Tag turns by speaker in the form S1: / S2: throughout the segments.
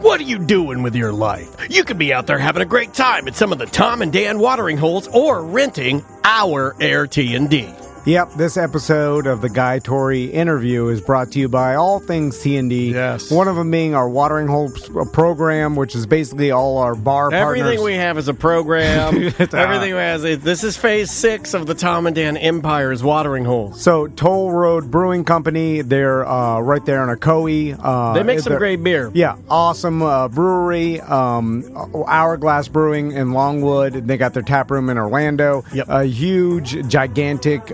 S1: What are you doing with your life? You could be out there having a great time at some of the Tom and Dan watering holes or renting our Air T&D.
S2: Yep, this episode of the Guy Torry interview is brought to you by all things T&D.
S1: Yes.
S2: One of them being our watering hole program, which is basically all our bar partners.
S1: Everything we have is a program. Everything we have is, this is phase 6 of the Tom and Dan Empire's watering holes.
S2: So, Toll Road Brewing Company, they're right there in Ocoee.
S1: They make some great beer.
S2: Yeah, awesome brewery. Hourglass Brewing in Longwood. They got their tap room in Orlando.
S1: Yep.
S2: A huge, gigantic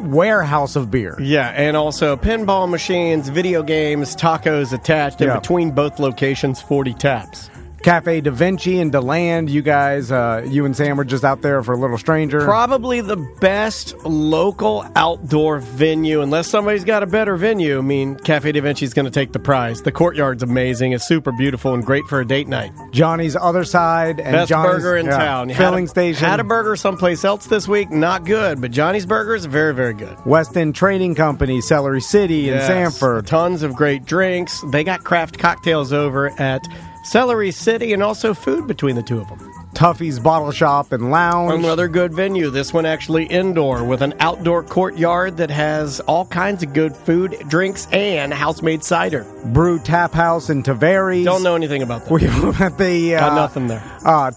S2: warehouse of beer.
S1: Yeah, and also pinball machines, video games, tacos attached. In between both locations, 40 taps.
S2: Cafe Da Vinci and DeLand, you guys, you and Sam were just out there for a little stranger.
S1: Probably the best local outdoor venue, unless somebody's got a better venue. I mean, Cafe Da Vinci's going to take the prize. The courtyard's amazing. It's super beautiful and great for a date night.
S2: Johnny's Other Side. And
S1: Best
S2: Johnny's
S1: burger in town.
S2: Filling station.
S1: Had a burger someplace else this week. Not good, but Johnny's Burger is very, very good.
S2: West End Trading Company, Celery City, and Sanford.
S1: Tons of great drinks. They got craft cocktails over at Celery City, and also food between the two of them.
S2: Tuffy's Bottle Shop and Lounge.
S1: Another good venue. This one actually indoor with an outdoor courtyard that has all kinds of good food, drinks, and house-made cider.
S2: Brew Tap House in Tavares.
S1: Don't know anything about that.
S2: Got
S1: nothing there.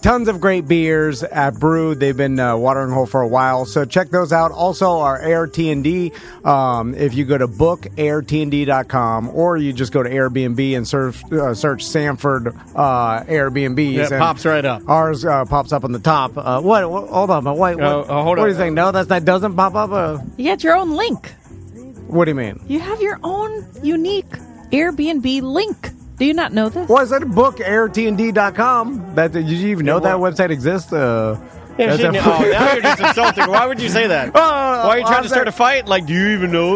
S2: Tons of great beers at Brew. They've been watering hole for a while, so check those out. Also, our Air T&D. If you go to bookairtnd.com or you just go to Airbnb and search Sanford Airbnbs.
S1: Yeah, it pops right up.
S2: Ours pops up on the top. What? Hold on. Hold on. What do you think? No, that doesn't pop up?
S3: You got your own link.
S2: What do you mean?
S3: You have your own unique Airbnb link. Do you not know this?
S2: Well, I said bookairtnd.com. Did you even know that website exists?
S1: Now you're just insulting. Why would you say that? Why are you trying to start a fight? Like, do you even know?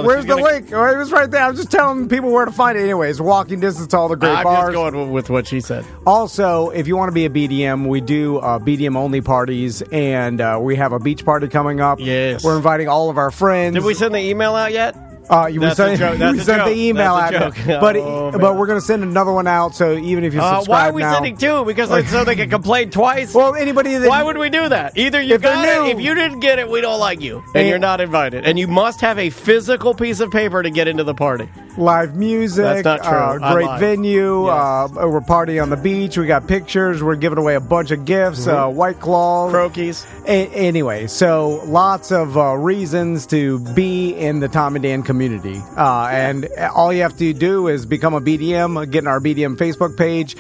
S2: Where's the link? It was right there. I'm just telling people where to find it. Anyways, walking distance to all the great bars.
S1: I'm just going with what she said.
S2: Also, if you want to be a BDM, we do BDM-only parties, and we have a beach party coming up.
S1: Yes.
S2: We're inviting all of our friends.
S1: Did we send the email out yet?
S2: We sent the email out, but we're going to send another one out. So even if you subscribe
S1: why are we sending two? Because so they can complain twice.
S2: Well, anybody.
S1: Why would we do that? Either you got it. If you didn't get it, we don't like you, and you're not invited. And you must have a physical piece of paper to get into the party.
S2: Live music.
S1: That's not true.
S2: Great venue. Yes. We're partying on the beach. We got pictures. We're giving away a bunch of gifts. White Claws,
S1: Crokies.
S2: Anyway, so lots of reasons to be in the Tom and Dan community. And all you have to do is become a BDM, get in our BDM Facebook page,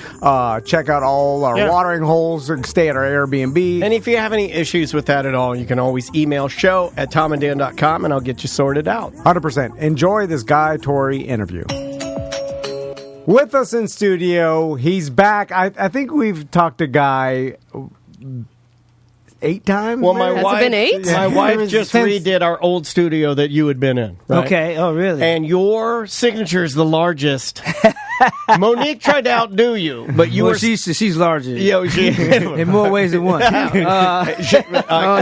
S2: check out all our watering holes, stay at our Airbnb.
S1: And if you have any issues with that at all, you can always email show@tomanddan.com and I'll get you sorted out.
S2: 100%. Enjoy this Guy Torry interview. With us in studio, he's back. I think we've talked to Guy 8 times?
S1: Well,
S3: Has it been 8?
S1: My wife just redid our old studio that you had been in. Right?
S4: Okay. Oh, really?
S1: And your signature is the largest. Monique tried to outdo you, but you were...
S4: She's larger.
S1: In
S4: more ways than one.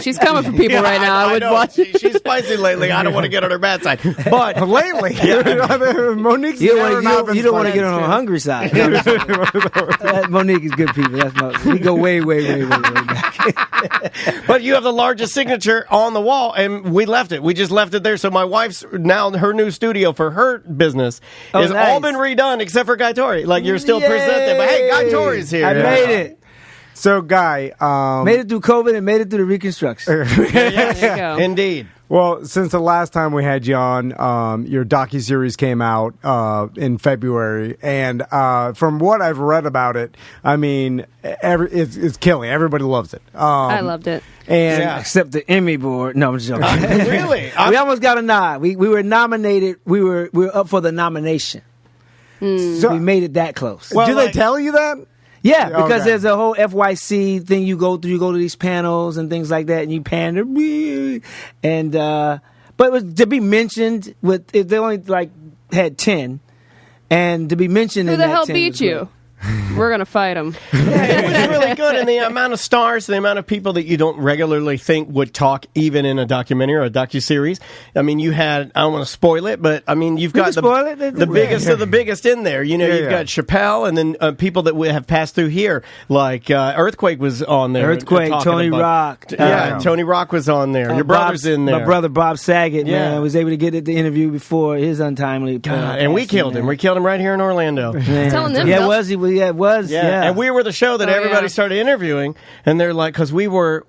S3: She's coming for people right now. I would watch.
S1: She's spicy lately. I don't want to get on her bad side. But
S2: lately, Monique's
S4: you don't want to get on her hungry side. Monique is good people. We go way back.
S1: But you have the largest signature on the wall, and we left it. We just left it there. So my wife's now her new studio for her business has all been redone except for Guy Torry. Like you're still presented, but hey, Guy Torry's here.
S4: I made it.
S2: So, Guy,
S4: made it through COVID and made it through the Reconstruction.
S3: There you go.
S1: Indeed.
S2: Well, since the last time we had you on, your docuseries came out in February, and from what I've read about it, I mean, it's killing. Everybody loves it.
S3: I loved it.
S2: And
S4: except the Emmy board. No, I'm just joking.
S1: Really?
S4: We almost got a nod. We were nominated. We were up for the nomination. So we made it that close.
S2: Well, they tell you that?
S4: Yeah, because there's a whole FYC thing you go through. You go to these panels and things like that, and you pander. And but it was to be mentioned with they only had 10, and to be mentioned.
S3: Who
S4: in
S3: the
S4: that
S3: hell
S4: 10
S3: beat you?
S5: we're going to fight them.
S1: It was really good. And the amount of stars, the amount of people that you don't regularly think would talk even in a documentary or a docuseries. I mean, you had, I don't want to spoil it, but I mean, you've got the biggest of the biggest in there. You know, you've got Chappelle and then people that have passed through here, like Earthquake was on there.
S4: Earthquake, Tony Rock.
S1: Tony Rock was on there. Your brother's in there.
S4: My brother Bob Saget, man, was able to get the interview before his untimely.
S1: And we killed him. We killed him right here in Orlando.
S5: Telling them.
S4: Yeah, it was. Yeah.
S1: And we were the show that everybody started interviewing, and they're like, because we were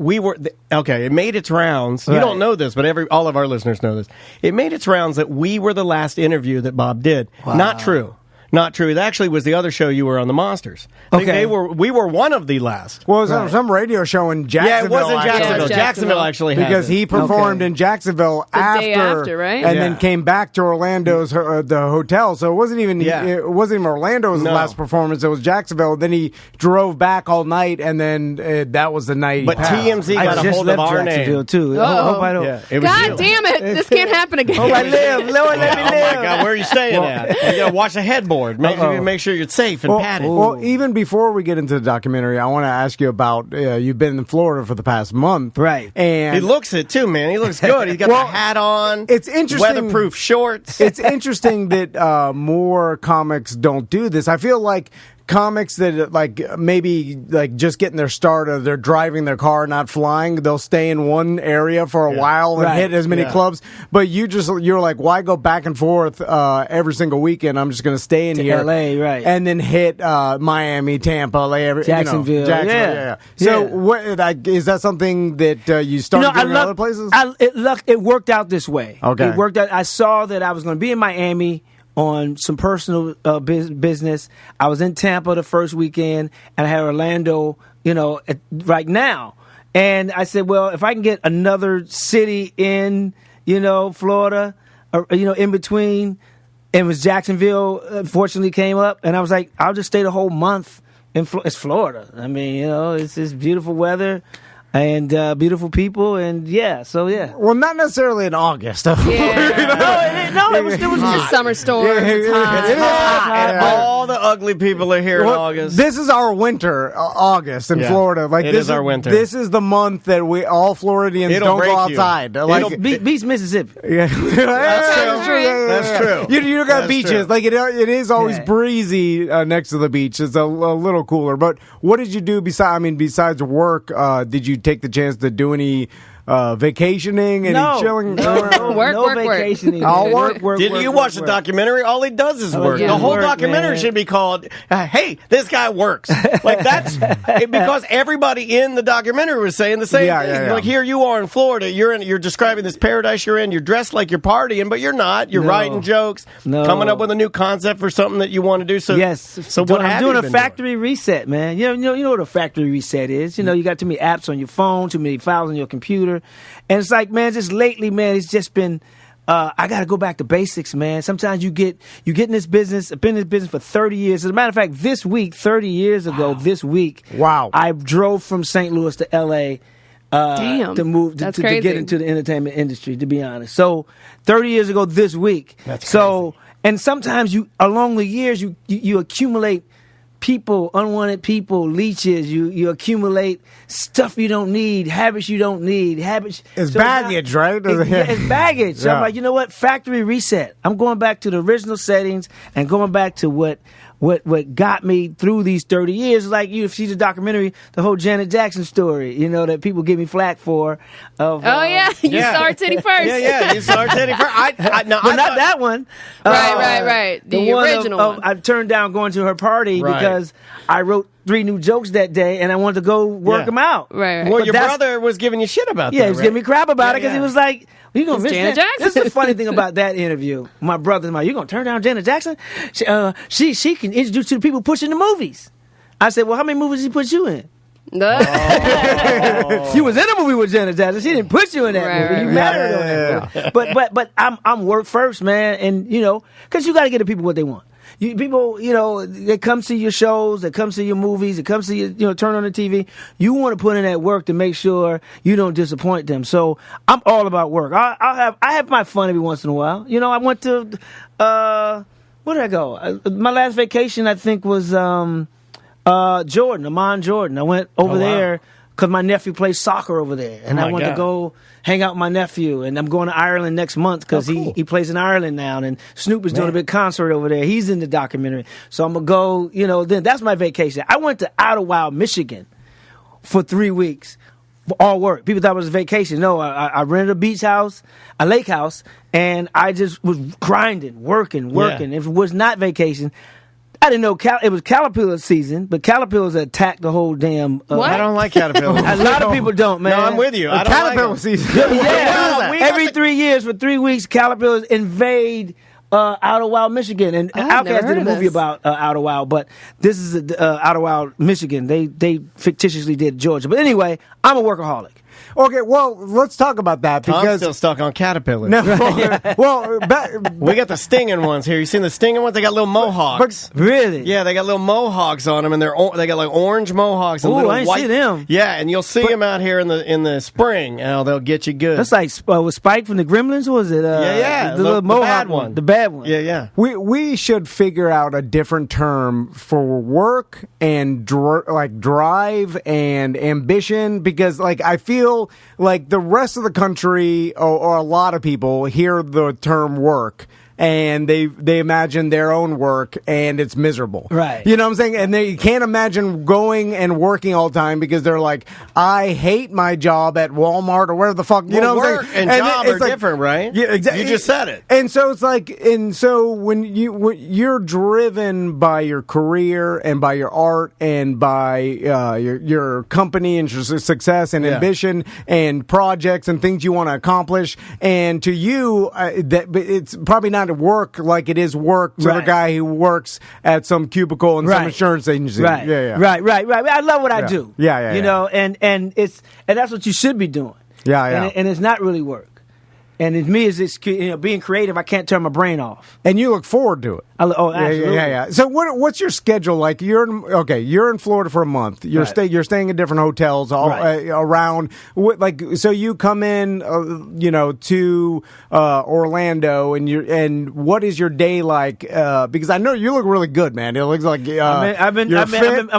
S1: okay. It made its rounds. You don't know this, but all of our listeners know this. It made its rounds that we were the last interview that Bob did. Wow. Not true. Not true. It actually was the other show you were on, the Monsters. We were one of the last.
S2: Well, it was some radio show in Jacksonville.
S1: Yeah, it was in Jacksonville. Jacksonville actually had
S2: because he performed in Jacksonville
S5: day after, right?
S2: And then came back to Orlando's the hotel. So it wasn't even Orlando's last performance. It was Jacksonville. Then he drove back all night, and then that was the night.
S1: But TMZ got a hold of our name
S4: too.
S5: God damn it! This can't happen again.
S4: Oh, I live. Lord, let me live.
S1: Oh my God, where are you staying at? You gotta watch the headboard. Make sure you're safe and padded.
S2: Well, even before we get into the documentary, I want to ask you about you've been in Florida for the past month,
S4: right?
S2: And
S1: he looks it too, man. He looks good. He's got the hat on.
S2: It's interesting.
S1: Weatherproof shorts.
S2: It's interesting that more comics don't do this. I feel like comics that maybe just getting their start, or they're driving their car, not flying, they'll stay in one area for a while and hit as many clubs. But you're like, why go back and forth every single weekend? I'm just going to stay in here,
S4: LA, right,
S2: and then hit Miami, Tampa, LA,
S4: Jacksonville.
S2: Yeah. So what is that something that you started doing in other places?
S4: It worked out this way.
S2: Okay,
S4: it worked out. I saw that I was going to be in Miami on some personal business. I was in Tampa the first weekend, and I had Orlando, right now. And I said, well, if I can get another city in, Florida, or, in between, and it was Jacksonville, fortunately came up, and I was like, I'll just stay the whole month in it's Florida. I mean, it's this beautiful weather. And beautiful people, and
S2: Well, not necessarily in August.
S5: Yeah.
S4: it was
S5: just summer storms. It's hot.
S1: And all the ugly people are here in August.
S2: This is our winter, August in Florida.
S1: It is our winter.
S2: This is the month that all Floridians don't go outside.
S4: Beats Mississippi.
S2: Yeah.
S1: That's true.
S2: You got beaches. True. It is always breezy next to the beach. It's a little cooler. But what did you do besides work? Did you take the chance to do any vacationing, any chilling?
S5: Work.
S4: Vacationing.
S2: All work.
S1: Did you watch the documentary? All he does is work.
S5: Yeah.
S1: The whole
S4: Work,
S1: documentary should be called, hey, this guy works. That's because everybody in the documentary was saying the same thing.
S2: Yeah.
S1: Like, here you are in Florida. You're describing this paradise you're in. You're dressed like you're partying, but you're not. You're writing jokes, coming up with a new concept for something that you want to do. So
S4: I'm doing a factory reset, man. You know what a factory reset is. You got too many apps on your phone, too many files on your computer. And it's like, man, just lately, man, it's just been, I got to go back to basics, man. Sometimes you get in this business. I've been in this business for 30 years. As a matter of fact, this week, 30 years ago, this week, I drove from St. Louis to L.A. To move to get into the entertainment industry, to be honest. So 30 years ago this week.
S1: That's crazy.
S4: And sometimes along the years, you accumulate people, unwanted people, leeches. You accumulate stuff you don't need, habits you don't need.
S2: It's baggage, right?
S4: It's baggage. So I'm like, you know what? Factory reset. I'm going back to the original settings and going back to what got me through these 30 years. Like, you see the documentary, the whole Janet Jackson story, that people give me flack for.
S5: You saw her titty first.
S1: You saw her titty first.
S4: Not that one.
S5: Right. The original one.
S4: I turned down going to her party because I wrote 3 new jokes that day, and I wanted to go work them out.
S5: Right.
S1: Well, your brother was giving you shit about that.
S4: Yeah, he was giving me crap about it because he was like, "You gonna miss
S5: Janet Jackson?"
S4: This is the funny thing about that interview. My brother's like, "You gonna turn down Janet Jackson? She can introduce you to people pushing the movies." I said, "Well, how many movies did he put you in?" You was in a movie with Janet Jackson. She didn't put you in that movie. You married on that movie. But I'm work first, man, and because you got to get the people what they want. People, they come see your shows, they come see your movies, they come see you, turn on the TV. You want to put in that work to make sure you don't disappoint them. So I'm all about work. I have my fun every once in a while. I went to where did I go? My last vacation, I think, was Jordan, Amon Jordan. I went over there because my nephew plays soccer over there, and I wanted to go hang out with my nephew. And I'm going to Ireland next month because he plays in Ireland now. And Snoop is doing a big concert over there. He's in the documentary, so I'm gonna go. Then that's my vacation. I went to Ottawa, Michigan, for 3 weeks. All work. People thought it was a vacation. No, I rented a beach house, a lake house, and I just was grinding, working. Yeah. If it was not vacation, I didn't know it was caterpillar season, but caterpillars attack the whole damn.
S1: I don't like caterpillars.
S4: A lot of people don't, man.
S1: No, I'm with you. I don't
S2: caterpillar
S1: like
S2: season.
S4: Yeah, every 3 years for 3 weeks, caterpillars invade Outer Wild, Michigan, and Outkast did a movie about Outer Wild, but this is Outer Wild, Michigan. They fictitiously did Georgia, but anyway, I'm a workaholic.
S2: Okay, well, let's talk about that because
S1: I'm still stuck on caterpillars.
S2: No, well,
S1: we got the stinging ones here. You seen the stinging ones? They got little mohawks.
S4: Really?
S1: Yeah, they got little mohawks on them, and they got like orange mohawks and little
S4: I ain't
S1: white.
S4: See them.
S1: Yeah, and you'll see them out here in the spring. Oh, they'll get you good.
S4: That's like was Spike from the Gremlins, or was it?
S1: Yeah,
S4: the little mohawk
S1: bad one.
S4: The bad one.
S1: Yeah.
S2: We should figure out a different term for work and drive and ambition, because I feel like the rest of the country or a lot of people hear the term work and they imagine their own work and it's miserable.
S4: Right.
S2: You know what I'm saying? And they can't imagine going and working all the time because they're like, I hate my job at Walmart or wherever the fuck. You know what I'm saying?
S1: And job are different, right?
S2: Yeah, exactly.
S1: You just said it.
S2: And so it's when you're driven by your career and by your art and by your company and your success and ambition and projects and things you want to accomplish, and to you, it's probably not work like it is work to the guy who works at some cubicle in some insurance agency.
S4: Right.
S2: Yeah.
S4: Right. I love what I do.
S2: Yeah.
S4: You know, and that's what you should be doing.
S2: Yeah.
S4: And it's not really work. And to me, it's being creative. I can't turn my brain off.
S2: And you look forward to it.
S4: Absolutely.
S2: Yeah. So what's your schedule like? You're in Florida for a month. You're staying in different hotels around. So you come in, to Orlando, and what is your day like? Because I know you look really good, man. It looks like
S4: I'm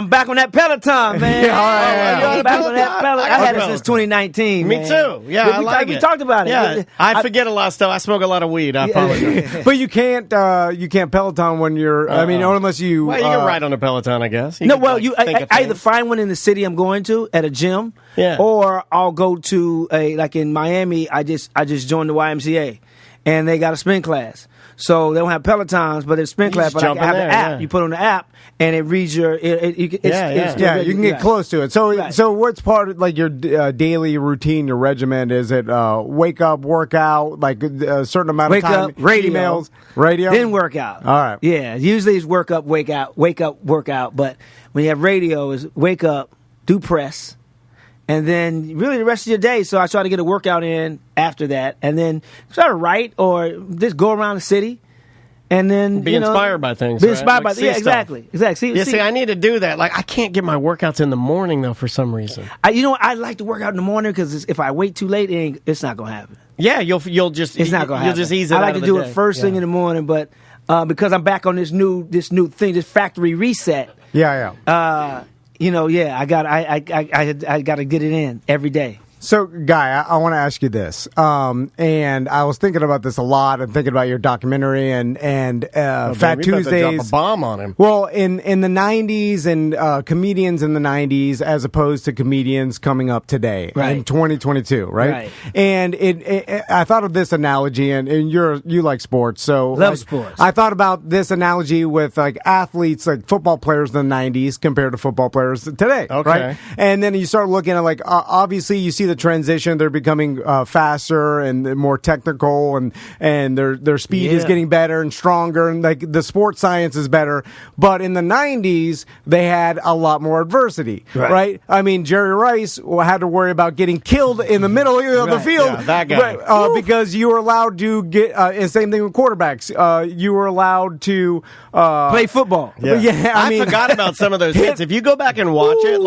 S4: back on that Peloton, man. I'm back on that Peloton. I had it since 2019.
S1: Me too. Yeah,
S4: we talked about it.
S1: Yeah, I forget a lot of stuff. I smoke a lot of weed. I apologize.
S2: But you can't Peloton when you're. Unless you.
S1: Well, you can ride on a Peloton, I guess.
S4: I either find one in the city I'm going to at a gym, or I'll go to in Miami. I just joined the YMCA, and they got a spin class. So they don't have Pelotons, but it's spin class. But I have the app. Yeah. You put on the app, and it reads your. You can
S2: get close to it. So what's part of your daily routine, your regimen? Is it wake up, workout, a certain amount of time?
S4: Wake up, radio, then workout.
S2: All right.
S4: Yeah, usually it's wake up, workout. But when you have radio, is wake up, do press. And then really the rest of your day. So I try to get a workout in after that. And then try to write or just go around the city. And then
S1: be inspired by things.
S4: Be inspired by exactly. See,
S1: I need to do that. I can't get my workouts in the morning though for some reason.
S4: I like to work out in the morning because if I wait too late, it's not gonna happen.
S1: Yeah, you'll just
S4: it's not gonna happen.
S1: You'll just ease it.
S4: I like
S1: to
S4: do it first thing in the morning, but because I'm back on this new thing, this factory reset.
S2: Yeah.
S4: I got to get it in every day.
S2: So, Guy, I want to ask you this, and I was thinking about this a lot, and thinking about your documentary and Phat Tuesdays.
S1: Drop a bomb on him.
S2: Well, in the '90s and comedians in the '90s, as opposed to comedians coming up today in 2022, right? And I thought of this analogy, and you like sports, so
S4: love sports.
S2: I thought about this analogy with athletes, like football players in the '90s compared to football players today, right? And then you start looking at obviously you see the transition. They're becoming faster and more technical, and their speed is getting better and stronger, and the sports science is better. But in the 90s, they had a lot more adversity, right? I mean, Jerry Rice had to worry about getting killed in the middle of the field.
S1: Yeah, that guy.
S2: Because you were allowed to get, and same thing with quarterbacks, you were allowed to
S4: play football.
S1: I forgot about some of those hits. If you go back and watch it,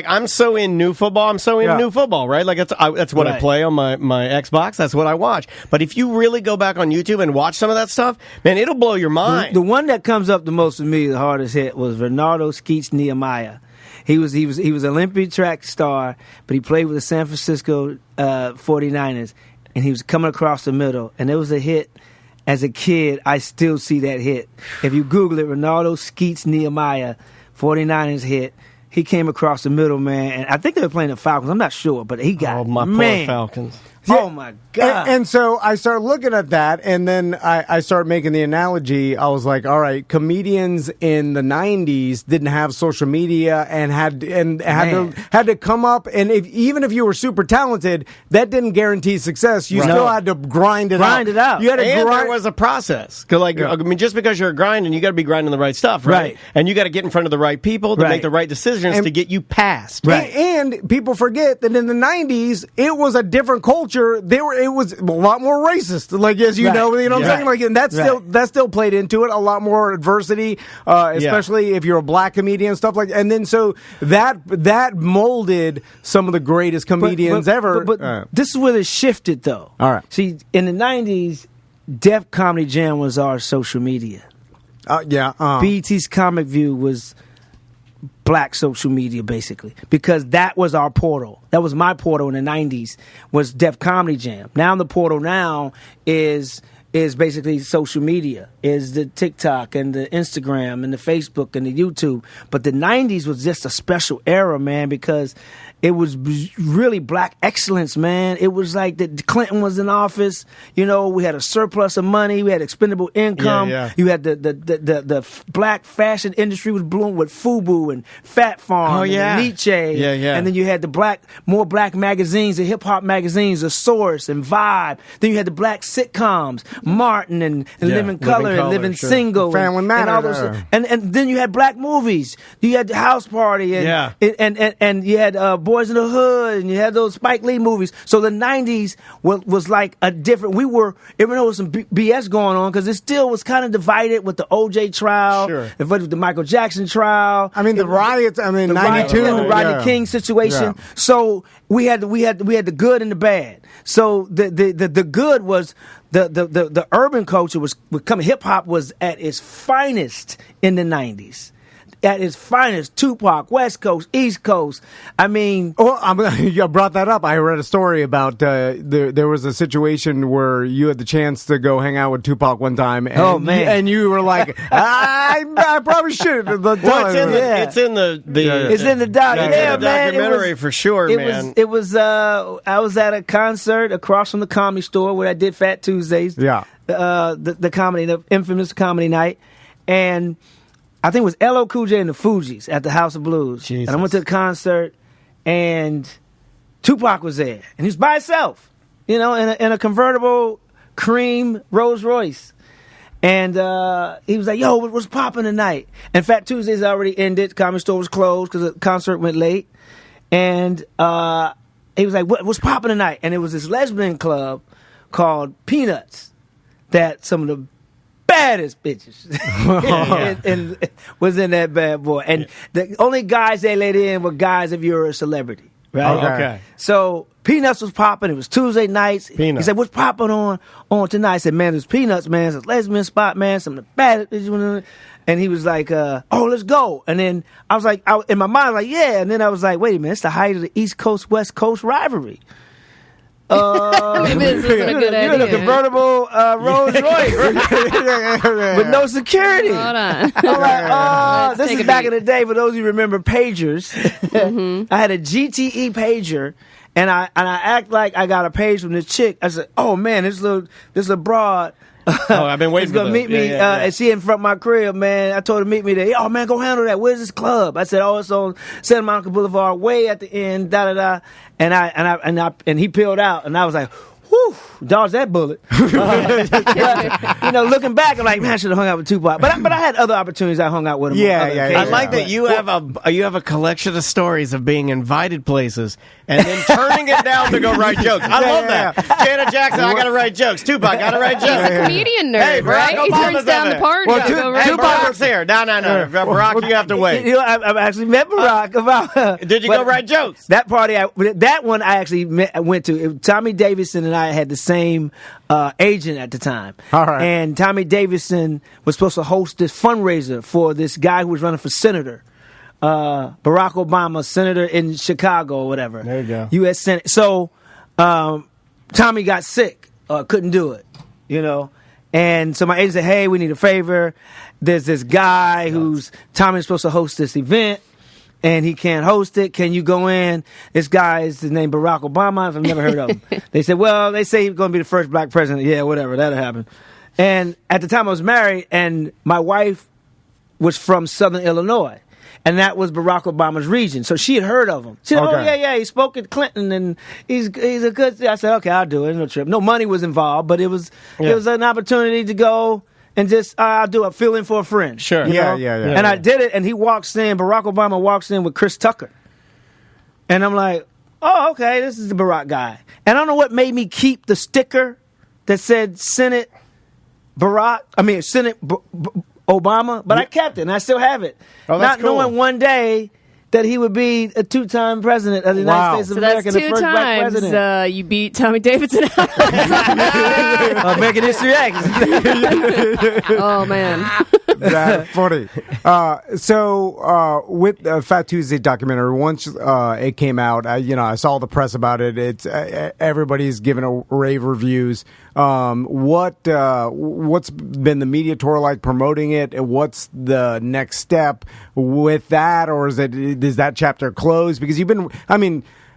S1: I'm so in new football. I'm so in new new football, right? Like that's what I play on my Xbox. That's what I watch. But if you really go back on YouTube and watch some of that stuff, man, it'll blow your mind.
S4: The one that comes up the most for me, the hardest hit, was Ronaldo Skeets Nehemiah. He was an Olympic track star, but he played with the San Francisco 49ers, and he was coming across the middle, and it was a hit. As a kid, I still see that hit. If you Google it, Ronaldo Skeets Nehemiah, 49ers hit. He came across the middle, man, and I think they were playing the Falcons. I'm not sure, but he got
S1: my poor Falcons.
S4: Oh, my God.
S2: And so I started looking at that, and then I started making the analogy. I was like, all right, comedians in the 90s didn't have social media and had to come up, and even if you were super talented, that didn't guarantee success. You still had to grind it out.
S4: You had to
S1: there was a process. I mean, just because you're grinding, you got to be grinding the right stuff, right? And you got to get in front of the right people to make the right decisions to get you past.
S2: Right. And people forget that in the 90s, it was a different culture. It was a lot more racist, like as you know what I'm saying. Like, and that still played into it. A lot more adversity, especially if you're a black comedian and stuff like that. And then so that molded some of the greatest comedians ever.
S4: But this is where it shifted, though.
S2: All right.
S4: See, in the 90s, Def Comedy Jam was our social media. BET's Comic View was black social media, basically, because that was our portal. That was my portal in the 90s, was Def Comedy Jam. Now the portal now is basically social media, is the TikTok and the Instagram and the Facebook and the YouTube. But the 90s was just a special era, man, because it was really black excellence, man. It was like that Clinton was in office. You know, we had a surplus of money. We had expendable income. You had the black fashion industry was blooming with FUBU and Fat Farm and Nietzsche. And then you had more black magazines, the hip hop magazines, The Source and Vibe. Then you had the black sitcoms, Martin and Living Color and Living Single.
S2: Family Matter.
S4: And all those, and then you had black movies. You had The House Party and you had Boys in the Hood, and you had those Spike Lee movies. So the 90s was like a different, even though there was some BS going on, because it still was kind of divided with the OJ trial, with the Michael Jackson trial.
S2: I mean, the riots, 92.
S4: The Rodney King situation. Yeah. So we had the good and the bad. So the good was the urban culture was coming. Hip hop was at its finest in the 90s. At its finest, Tupac, West Coast, East Coast. I mean,
S2: you brought that up. I read a story about there was a situation where you had the chance to go hang out with Tupac one time. And, and you were like, I probably should.
S1: It's in the documentary for sure, man.
S4: It was. I was at a concert across from the Comedy Store where I did Phat Tuesdays.
S2: Yeah,
S4: the infamous comedy night, and I think it was LL Cool J and the Fugees at the House of Blues.
S1: Jesus.
S4: And I went to the concert, and Tupac was there. And he was by himself, in a convertible cream Rolls Royce. And he was like, yo, what's popping tonight? And Phat Tuesdays already ended. Comedy Store was closed because the concert went late. And he was like, what's popping tonight? And it was this lesbian club called Peanuts that some of the baddest bitches and was in that bad boy. And the only guys they let in were guys if you're a celebrity, right?
S1: Okay.
S4: So Peanuts was popping. It was Tuesday nights.
S1: Peanuts.
S4: He said, what's popping on tonight? I said, man, there's Peanuts, man. It's a lesbian spot, man. Some of the baddest bitches. And he was like, oh, let's go. And then I was like, in my mind, like, yeah. And then I was like, wait a minute, it's the height of the East Coast, West Coast rivalry.
S5: Maybe this isn't a good idea.
S4: You're in a convertible Rolls Royce with no security.
S5: Hold on.
S4: I'm like, this is back in the day. For those of you who remember pagers, I had a GTE pager, and I act like I got a page from this chick. I said, oh man, this little broad.
S1: I've been waiting
S4: for gonna meet me. And she in front of my crib, man. I told her to meet me there. Oh man, go handle that. Where's this club? I said, oh, it's on Santa Monica Boulevard, way at the end. Da da da. And he peeled out, and I was like, whew, dodged that bullet. But, looking back, I'm like, man, I should have hung out with Tupac. But I had other opportunities. I hung out with him.
S1: I like that you have a collection of stories of being invited places and then turning it down to go write jokes. I love that. Janet Jackson, I got to write jokes. Tupac, got to write jokes.
S5: He's a comedian nerd,
S1: hey, Barack
S5: right? He
S1: Obama's
S5: turns down the party.
S1: Well,
S5: to go write
S1: Tupac's here. No. Barack, you have to wait.
S4: I've actually met Barack about.
S1: Did you go write jokes?
S4: That party, that one I actually went to. Tommy Davidson and I had the same agent at the time.
S2: All right.
S4: And Tommy Davidson was supposed to host this fundraiser for this guy who was running for senator. Barack Obama, senator in Chicago or whatever.
S1: There you go.
S4: U.S. Senate. So Tommy got sick, couldn't do it, And so my agent said, hey, we need a favor. There's this guy who's Tommy's supposed to host this event, and he can't host it. Can you go in? This guy is named Barack Obama. I've never heard of him. They said, well, they say he's going to be the first black president. Yeah, whatever. That'll happen. And at the time I was married, and my wife was from Southern Illinois. And that was Barack Obama's region. So she had heard of him. She said, oh, yeah, he spoke at Clinton, and he's a good... I said, okay, I'll do it. No trip. No money was involved, but it was an opportunity to go and just, I'll do it. Fill in for a friend.
S1: Sure.
S2: Yeah.
S4: And I did it, and he walks in, Barack Obama walks in with Chris Tucker. And I'm like, oh, okay, this is the Barack guy. And I don't know what made me keep the sticker that said Senate Obama, but I kept it, and I still have it.
S1: Oh, that's
S4: Not knowing one day that he would be a two-time president of the United States of America, the first black president.
S5: You beat Tommy Davidson out.
S4: Making History X.
S5: Oh, man.
S2: That's funny. So with the Phat Tuesday documentary, once it came out, I saw the press about it. It's everybody's giving a rave reviews. What's been the media tour like promoting it? What's the next step with that, or is that chapter closed? Because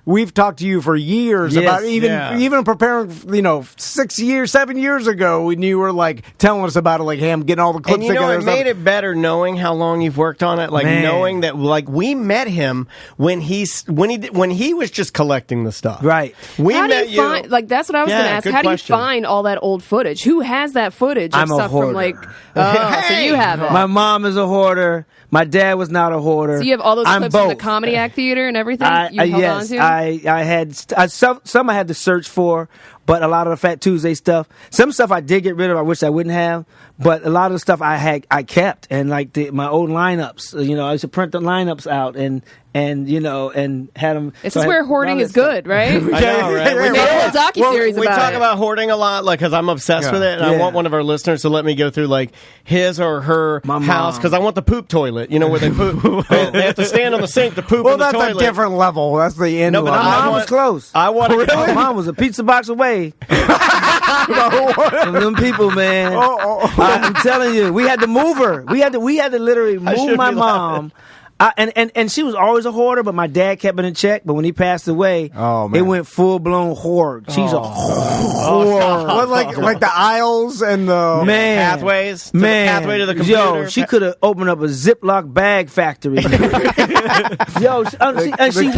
S2: we've talked to you for years about even preparing, 7 years ago when you were like telling us about it, like, hey, I'm getting all the clips
S1: and
S2: together.
S1: It made it better knowing how long you've worked on it, like knowing that, like, we met him when he was just collecting the stuff.
S4: Right.
S5: How do you find, like, that's what I was going to ask. How do you find all that old footage? Who has that footage of stuff from, like, so you have it.
S4: My mom is a hoarder. My dad was not a hoarder.
S5: So you have all those clips from the Comedy Act Theater and everything you held on to?
S4: I had some I had to search for, but a lot of the Phat Tuesday stuff, some stuff I did get rid of. I wish I wouldn't have, but a lot of the stuff I kept, and like my old lineups. I used to print the lineups out and had them.
S5: This is where hoarding is good, right?
S1: I know, right?
S5: We made a whole docuseries about it.
S1: We talk about hoarding a lot, like, because I'm obsessed with it, and I want one of our listeners to let me go through, like, his or her house, because I want the poop toilet, where they poop. They have to stand on the sink to poop in the toilet.
S2: Well, that's a different level. That's the end level.
S4: My mom was close.
S1: I want to
S4: My mom was a pizza box away. From them people, man. I'm telling you, we had to move her. We had to literally move my mom. And she was always a hoarder, but my dad kept it in check. But when he passed away, it went full blown hoard. She's a hoard.
S2: What, like the aisles and the
S1: pathways, the pathway to the computer.
S4: Yo, she could have opened up a Ziploc bag factory. She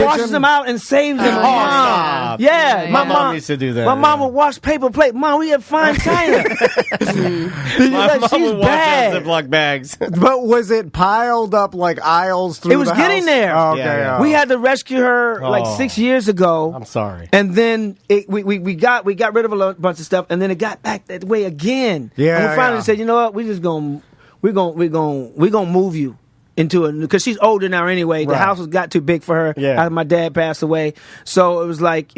S4: washes them out and saves them.
S1: Stop.
S4: Yeah,
S1: my mom used to do that.
S4: My mom would wash paper plate. Mom, we have fine china.
S1: My mom would wash out Ziploc bags.
S2: But was it piled up like aisles?
S4: It was getting there.
S2: Oh, okay.
S4: We had to rescue her like 6 years ago.
S1: I'm sorry.
S4: And then we got rid of a bunch of stuff, and then it got back that way again.
S2: Yeah.
S4: And we finally said, you know what? We're gonna move you into a new, because she's older now anyway. The house got too big for her.
S1: Yeah.
S4: After my dad passed away, so it was like,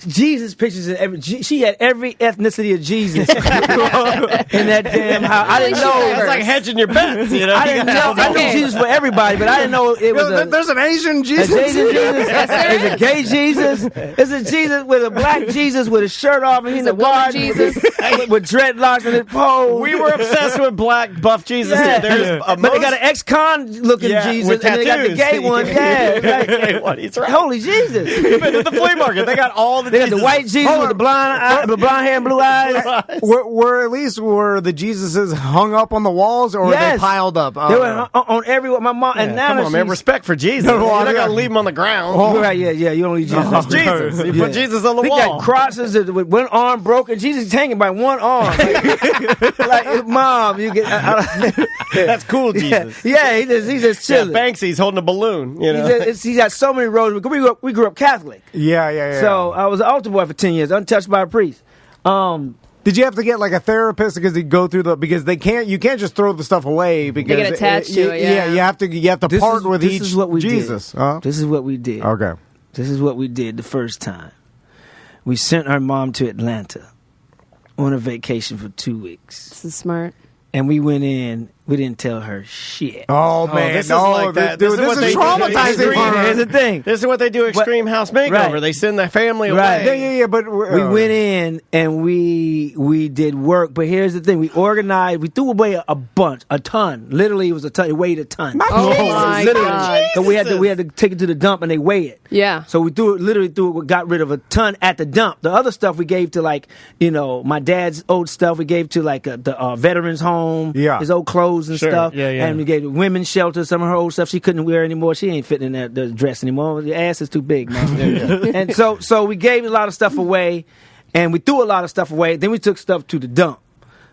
S4: Jesus pictures in she had every ethnicity of Jesus in that damn house. I didn't know.
S1: It's like hedging your bets,
S4: I didn't know. I knew Jesus for everybody, but I didn't know it was
S2: there's an Asian Jesus.
S4: There's a gay Jesus. There's a Jesus with a black Jesus with his shirt off and he's a
S5: white Jesus
S4: with dreadlocks and his pose.
S1: We were obsessed with black buff Jesus.
S4: Yeah.
S1: But
S4: they got an ex-con looking Jesus,
S1: with
S4: and then they got the gay one. Yeah,
S1: He's right.
S4: Holy Jesus!
S1: You've been at the flea market. They got all the of
S4: They got
S1: Jesus.
S4: the white Jesus with the blonde hair and blue eyes.
S2: Were the Jesuses hung up on the walls, or were they piled up?
S4: They were on everywhere. My mom and now
S1: come on, man. Respect for Jesus. You're not gonna leave him on the ground.
S4: Right? Yeah. You don't leave Jesus.
S1: That's Jesus. You put Jesus on the
S4: they
S1: wall.
S4: Got crosses with one arm broken. Jesus is hanging by one arm. Like Mom, you get.
S1: That's cool, Jesus.
S4: Yeah, he's just chilling.
S1: Banksy's holding a balloon. You know,
S4: he's got so many roads. We grew up Catholic.
S2: Yeah.
S4: So I was an altar boy for 10 years, untouched by a priest.
S2: Did you have to get like a therapist because you go through because you can't just throw the stuff away because
S5: they get attached to it. Yeah,
S2: you have to part with each.
S4: This is what we
S2: Jesus.
S4: did. This is what we did.
S2: Okay.
S4: This is what we did the first time. We sent our mom to Atlanta on a vacation for 2 weeks.
S5: This is smart.
S4: And we went in. We didn't tell her shit.
S2: Oh man,
S1: this is like that.
S2: Dude, this is traumatizing for her.
S4: Here's the thing.
S1: This is what they do. Extreme house makeover.
S4: Right.
S1: They send their family
S4: Right.
S1: away.
S2: Yeah. But
S4: we went in and we did work. But here's the thing: we organized. We threw away a ton. Literally, it was a ton. It weighed a ton.
S5: Oh my God!
S4: So we had to take it to the dump and they weigh it.
S5: Yeah.
S4: So we got rid of a ton at the dump. The other stuff we gave to my dad's old stuff. We gave to the veterans home.
S2: Yeah.
S4: His old clothes and stuff.
S1: Yeah.
S4: And we gave to women's shelter some of her old stuff she couldn't wear anymore. She ain't fitting in that dress anymore. Your ass is too big, man. And so we gave a lot of stuff away, and we threw a lot of stuff away. Then we took stuff to the dump.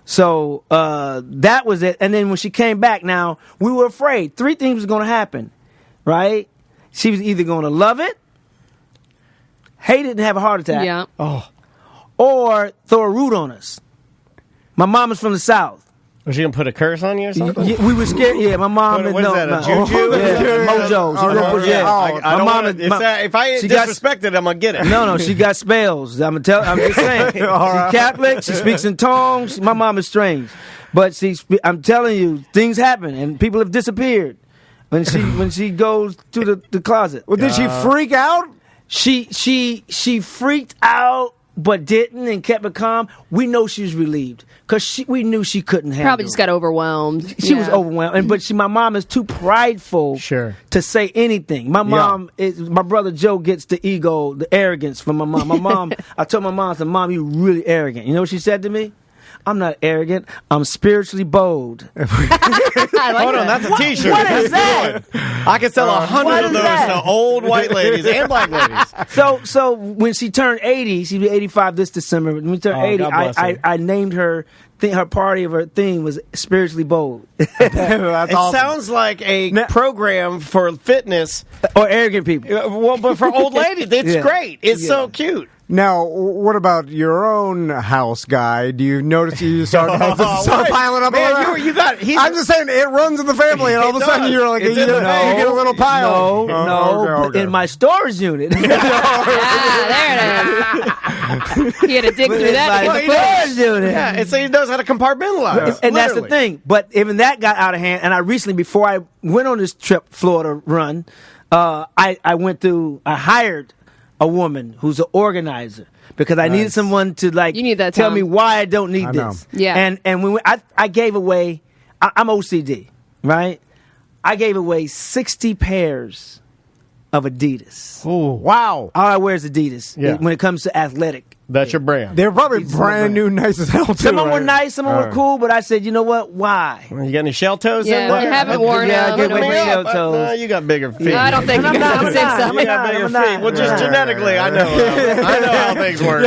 S4: So that was it. And then when she came back, now we were afraid. 3 things was going to happen, right? She was either going to love it, hate it, and have a heart attack.
S5: Yeah.
S4: Or throw a root on us. My mom is from the South.
S1: Was she gonna put a curse on you or something?
S4: Yeah, we were scared. Yeah, my mom.
S1: What is that? A juju?
S4: Yeah, mojo.
S1: If I disrespect it, I'm gonna get it.
S4: No, she got spells. I'm just saying. She's Catholic. She speaks in tongues. My mom is strange, but I'm telling you, things happen and people have disappeared when she goes to the closet.
S2: Well, did she freak out?
S4: She freaked out, but didn't and kept it calm. We know she was relieved because we knew she couldn't handle it.
S5: Probably just got overwhelmed.
S4: She was overwhelmed, but my mom is too prideful to say anything. My mom my brother Joe gets the ego, the arrogance from my mom. My mom, I told my mom, I said, "Mom, you really arrogant." You know what she said to me? I'm not arrogant. I'm spiritually bold.
S5: Hold
S1: on, that's a T-shirt.
S4: What is that?
S1: I could sell 100 of those to old white ladies and black ladies.
S4: So when she turned 80, she'll be 85 this December. When she turned 80, I named her. Her party of her theme was spiritually bold.
S1: It sounds like a program for fitness
S4: or arrogant people.
S1: Well, but for old ladies, it's great. It's so cute.
S2: Now, what about your own house, Guy? Do you notice you start piling up?
S1: Man,
S2: I'm just saying, it runs in the family, and all of a sudden you're like, you get a little pile.
S4: No, okay. In my storage unit.
S5: There it is. He had to dig through that.
S1: Yeah, and so he knows how to compartmentalize.
S4: And that's the thing. But even that got out of hand, and I recently, before I went on this trip, Florida run, I hired a woman who's an organizer because I needed someone to tell me why I don't need this.
S5: Yeah.
S4: And when I gave away, I'm OCD, right? I gave away 60 pairs of Adidas.
S2: Oh, wow.
S4: All I wear is Adidas when it comes to athletic.
S1: That's your brand.
S2: They're probably brand new, nice as hell, too.
S4: Some of them were nice, some of them were cool, but I said, you know what? Why?
S1: You got any shell toes in there?
S5: You haven't worn out.
S4: I get shell toes.
S1: You got bigger feet.
S5: No, I don't think you got
S1: You got bigger feet. Well, just genetically, I know how things work.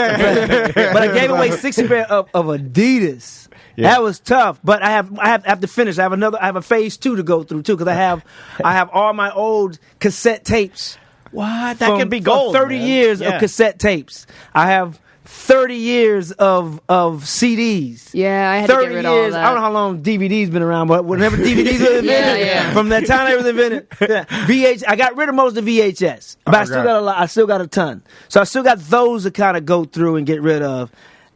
S4: But I gave away 60 pair of Adidas. Yeah. That was tough, but I have to finish. I have a phase 2 to go through too because I have all my old cassette tapes.
S1: What? That could be gold.
S4: 30 years of cassette tapes. I have 30 years of CDs.
S5: Yeah, I had to get rid of all that.
S4: I don't know how long DVD's been around, but whenever DVDs were invented, from that time they were invented, I got rid of most of the VHS, but I still got a ton. So I still got those to kind of go through and get rid of.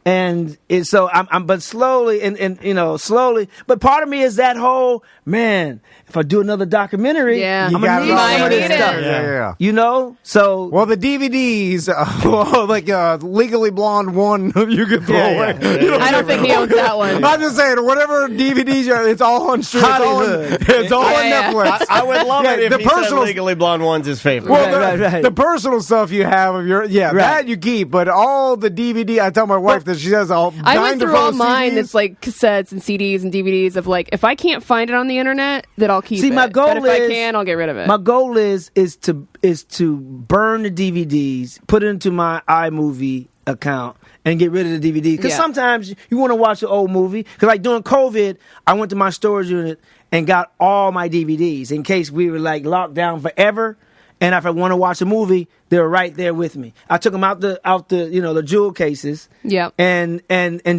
S4: And so I'm but slowly and slowly. But part of me is that whole, man, if I do another documentary, I'm gonna need some of this stuff.
S2: Yeah.
S4: You know? So
S2: well, the DVDs, like Legally Blonde 1, you could throw away.
S5: Yeah. I don't think he owns that one.
S2: I'm just saying, whatever DVDs, it's all on stream. It's all on Netflix.
S1: I would love it if he said Legally Blonde 1's his favorite.
S2: Well, the personal stuff you have of your that you keep, but all the DVD. I tell my wife that she has all.
S5: I went through all mine. It's like cassettes and CDs and DVDs of like if I can't find it on the internet, then I'll keep it.
S4: My goal
S5: but if I can, I'll get rid of it.
S4: My goal is to burn the DVDs, put it into my iMovie account, and get rid of the DVD. Because sometimes you want to watch an old movie. Because like during COVID, I went to my storage unit and got all my DVDs in case we were like locked down forever. And if I want to watch a movie, they were right there with me. I took them out the the jewel cases.
S5: Yeah.
S4: And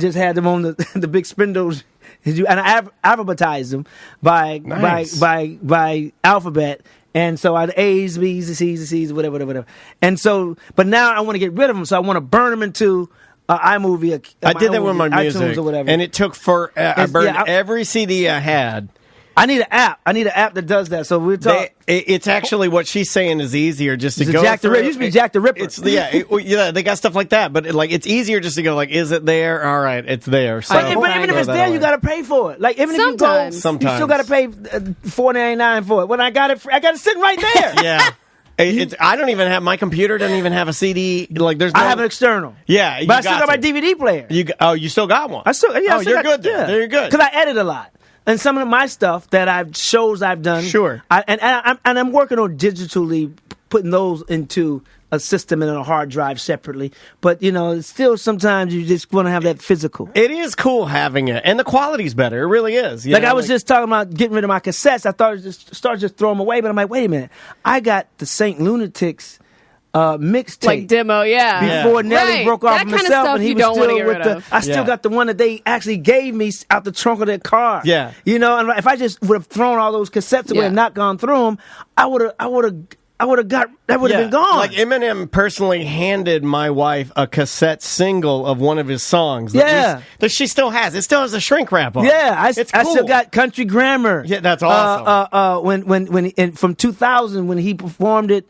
S4: just had them on the big spindles. And I alphabetized them by alphabet. And so I had A's, B's, the C's, the C's, whatever. And so, but now I want to get rid of them. So I want to burn them into iMovie.
S1: I did that with my music,
S4: or whatever.
S1: and it took for I burned every CD I had.
S4: I need an app. That does that. So we're talking.
S1: It's actually what she's saying is easier just to go.
S4: Jack the Ripper. It used to be Jack the Ripper.
S1: It's they got stuff like that, but it's easier just to go like, is it there? All right, it's there. So
S4: but even if it's there, you got to pay for it. Like even if you go, you still got to pay $4.99 for it. When I got it sitting right there.
S1: Yeah. I don't even have my computer. Doesn't even have a CD. Like there's.
S4: I have an external.
S1: Yeah,
S4: but I still got my DVD player.
S1: You still got one.
S4: You're
S1: good. There you're good.
S4: Because I edit a lot. And some of my stuff that I've done,
S1: sure.
S4: I'm working on digitally putting those into a system and on a hard drive separately. But still sometimes you just want to have that physical.
S1: It is cool having it, and the quality's better. It really is.
S4: I was just talking about getting rid of my cassettes. I thought just throw them away, but I'm like, wait a minute, I got the Saint Lunatics mixtape,
S5: like demo,
S4: before Nelly broke off
S5: that
S4: himself,
S5: kind of stuff
S4: and he
S5: you
S4: was
S5: don't
S4: still
S5: get
S4: with
S5: rid of.
S4: I still got the one that they actually gave me out the trunk of their car.
S1: Yeah,
S4: and if I just would have thrown all those cassettes away and not gone through them, I would have been gone.
S1: Like Eminem personally handed my wife a cassette single of one of his songs. That she still has. It still has a shrink wrap on.
S4: Yeah, I still got Country Grammar.
S1: Yeah, that's awesome.
S4: When from 2000 when he performed it.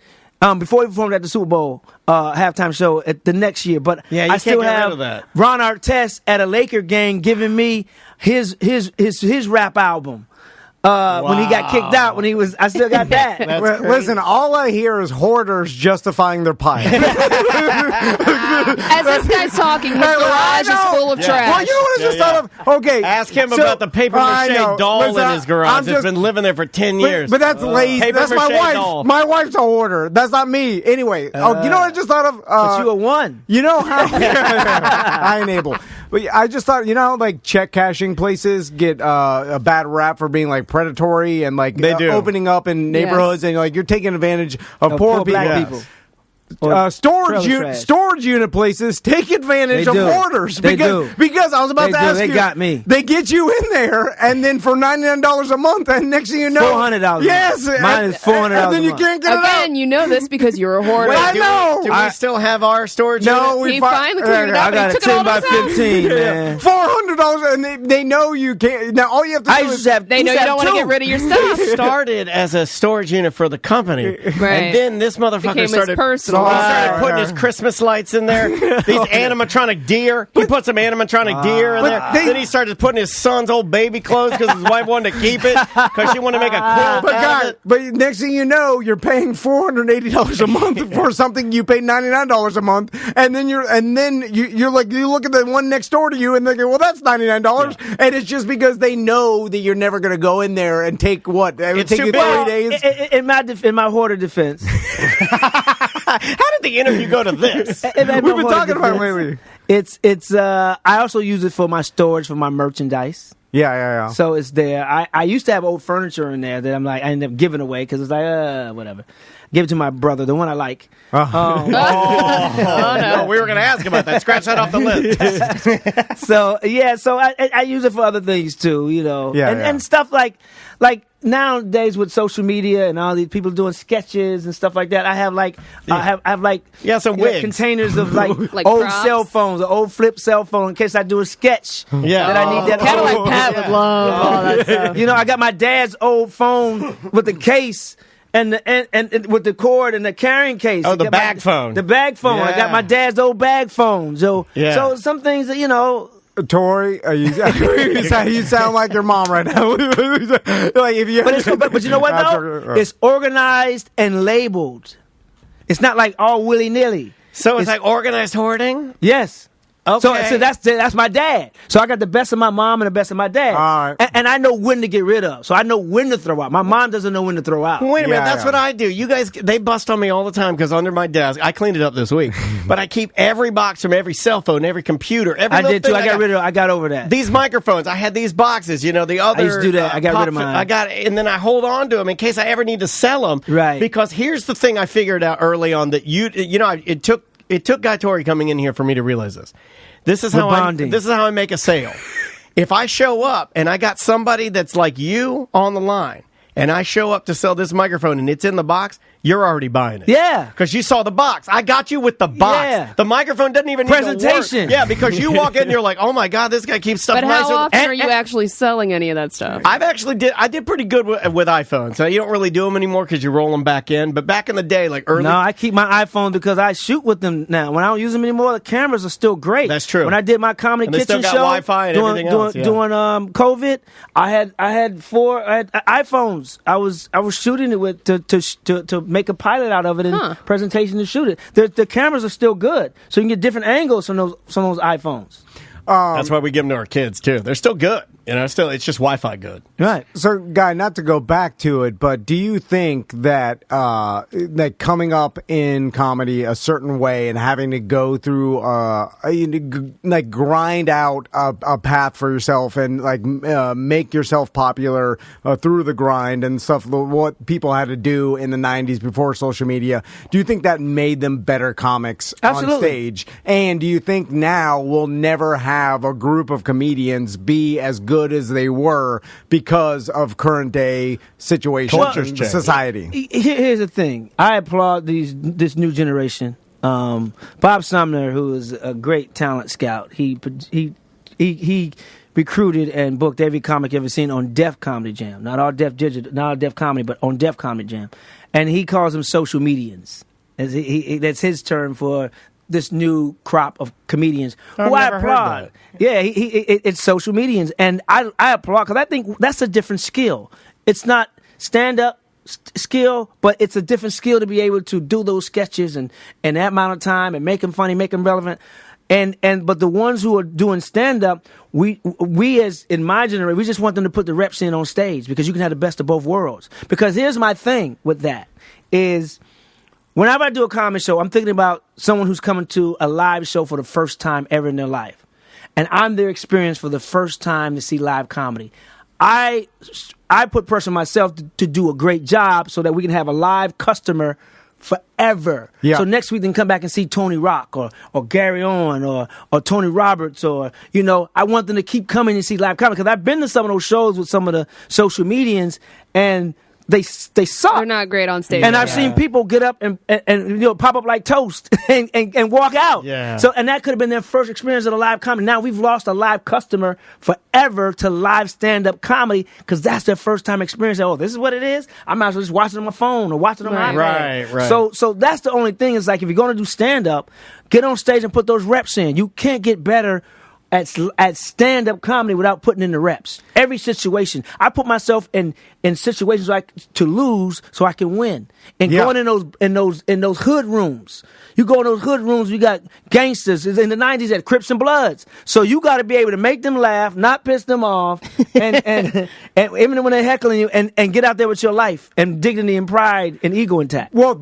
S4: Before he performed at the Super Bowl halftime show at the next year, but I still have Ron Artest at a Laker game giving me his rap album. When he got kicked out, I still got that.
S2: Listen, all I hear is hoarders justifying their pipe.
S5: As this guy's talking, his garage is full of trash.
S2: Well, you know what I just thought of? Okay.
S1: Ask him about the paper mache doll in his garage. It's been living there for 10 years.
S2: But that's lazy. That's my wife.
S1: Doll.
S2: My wife's a hoarder. That's not me. Anyway, you know what I just thought of?
S4: But you were one.
S2: You know how I enable. But I just thought, like check cashing places get a bad rap for being like predatory and like
S1: they do.
S2: Opening up in neighborhoods and like you're taking advantage of poor
S4: black people.
S2: Storage unit places take advantage of hoarders because I was about to ask you.
S4: They got me.
S2: They get you in there, and then for $99 a month, and next thing you know,
S4: $400.
S2: Yes,
S4: mine is $400.
S2: And then you can't get it out.
S5: Again, you know this because you're a hoarder.
S2: I know.
S1: Do we still have our storage?
S2: No,
S5: he finally cleared it up.
S4: I got a 10 by 15, man.
S2: $400, and they know you can't. Now all you have to do is
S5: they know you don't want to get rid of your stuff.
S1: It started as a storage unit for the company, and then this motherfucker started
S5: personal.
S1: He started putting his Christmas lights in there. These animatronic deer. He put some animatronic deer in there. Then he started putting his son's old baby clothes because his wife wanted to keep it because she wanted to make a quilt.
S2: But next thing you know, you're paying $480 a month for something you pay $99 a month, and then you're like, you look at the one next door to you and they go, well, that's $99, and it's just because they know that you're never going to go in there and take what? It would take you 3 days.
S4: In my hoarder defense.
S1: How did the interview go to this?
S2: We've been talking about it lately.
S4: It's I also use it for my storage for my merchandise.
S2: Yeah.
S4: So it's there. I used to have old furniture in there that I ended up giving away because it's like whatever. Give it to my brother, the one I like.
S1: No, we were going to ask about that. Scratch that off the list.
S4: So I use it for other things too, and stuff like nowadays with social media and all these people doing sketches and stuff like that, I have
S1: some wigs.
S4: Containers of like old
S5: props.
S4: cell phones, an old flip cell phone in case I do a sketch.
S1: Yeah,
S4: that I need that.
S5: Kind of like Pat would love all that stuff.
S4: I got my dad's old phone with the case. And with the cord and the carrying case.
S1: Oh, the bag phone.
S4: The bag phone. I got my dad's old bag phone. So some things that,
S2: Torry, you sound like your mom right now. Like if you,
S4: but you know what though? It's organized and labeled. It's not like all willy nilly.
S1: So it's like organized hoarding.
S4: Yes.
S1: Okay.
S4: So that's my dad. So I got the best of my mom and the best of my dad.
S2: All right.
S4: And I know when to get rid of. So I know when to throw out. My mom doesn't know when to throw out.
S1: Wait a minute, that's what I do. You guys, they bust on me all the time because under my desk, I cleaned it up this week, but I keep every box from every cell phone, every computer, every
S4: I did too.
S1: thing
S4: I got over that.
S1: These microphones, I had these boxes, the other.
S4: I used to do that. I got rid of mine.
S1: And then I hold on to them in case I ever need to sell them.
S4: Right.
S1: Because here's the thing I figured out early on that it took Guy Torry coming in here for me to realize this. This is how I make a sale. If I show up and I got somebody that's like you on the line, and I show up to sell this microphone and it's in the box, you're already buying it.
S4: Yeah.
S1: Because you saw the box. I got you with the box.
S4: Yeah.
S1: The microphone doesn't even need
S4: presentation.
S1: to work. Yeah, because you walk in and you're like, oh my God, this guy keeps stuff
S5: But
S1: nicer.
S5: how often are you actually selling any of that stuff?
S1: I did pretty good with iPhones. So you don't really do them anymore because you roll them back in. But back in the day, like early.
S4: No, I keep my iPhone because I shoot with them now. When I don't use them anymore, the cameras are still great.
S1: That's true.
S4: When I did my comedy kitchen show,
S1: Wi-Fi and everything else.
S4: Doing COVID, I had iPhones. I was shooting it with to make a pilot out of it and presentation to shoot it. The cameras are still good, so you can get different angles from those iPhones.
S1: That's why we give them to our kids too. They're still good. It's just Wi-Fi good.
S4: Right.
S2: So, Guy, not to go back to it, but do you think that that coming up in comedy a certain way and having to go through like grind out a path for yourself and like make yourself popular through the grind and stuff, what people had to do in the 90s before social media, do you think that made them better comics on stage? And do you think now we'll never have a group of comedians be as good as they were because of current day situation in society?
S4: Here's the thing. I applaud this new generation. Bob Sumner, who is a great talent scout, he recruited and booked every comic you ever seen on Def Comedy Jam. Not all Def Comedy, but on Def Comedy Jam. And he calls them social medians. That's his term for this new crop of comedians who I applaud. Yeah, it's social medians, and I applaud because I think that's a different skill. It's not stand-up skill, but it's a different skill to be able to do those sketches and that amount of time and make them funny, make them relevant. But the ones who are doing stand-up, we as in my generation, we just want them to put the reps in on stage because you can have the best of both worlds. Because here's my thing with that is, whenever I do a comedy show, I'm thinking about someone who's coming to a live show for the first time ever in their life. And I'm their experience for the first time to see live comedy. I put pressure on myself to do a great job so that we can have a live customer forever. Yeah. So next week they can come back and see Tony Rock or Gary Owen or Tony Roberts or, I want them to keep coming and see live comedy because I've been to some of those shows with some of the social medians and they suck.
S5: They're not great on stage.
S4: And I've seen people get up and pop up like toast and walk out.
S1: Yeah.
S4: So and that could have been their first experience of a live comedy. Now we've lost a live customer forever to live stand-up comedy because that's their first time experience. Oh, this is what it is? I might as well just watch it on my phone or watch it on my iPad.
S1: Right.
S4: So that's the only thing is like if you're going to do stand-up, get on stage and put those reps in. You can't get better at stand-up comedy without putting in the reps. Every situation. I put myself in situations to lose so I can win. And going in those hood rooms. You go in those hood rooms, you got gangsters. In the 90s, had Crips and Bloods. So you got to be able to make them laugh, not piss them off, and even when they're heckling you, and get out there with your life and dignity and pride and ego intact.
S2: Well,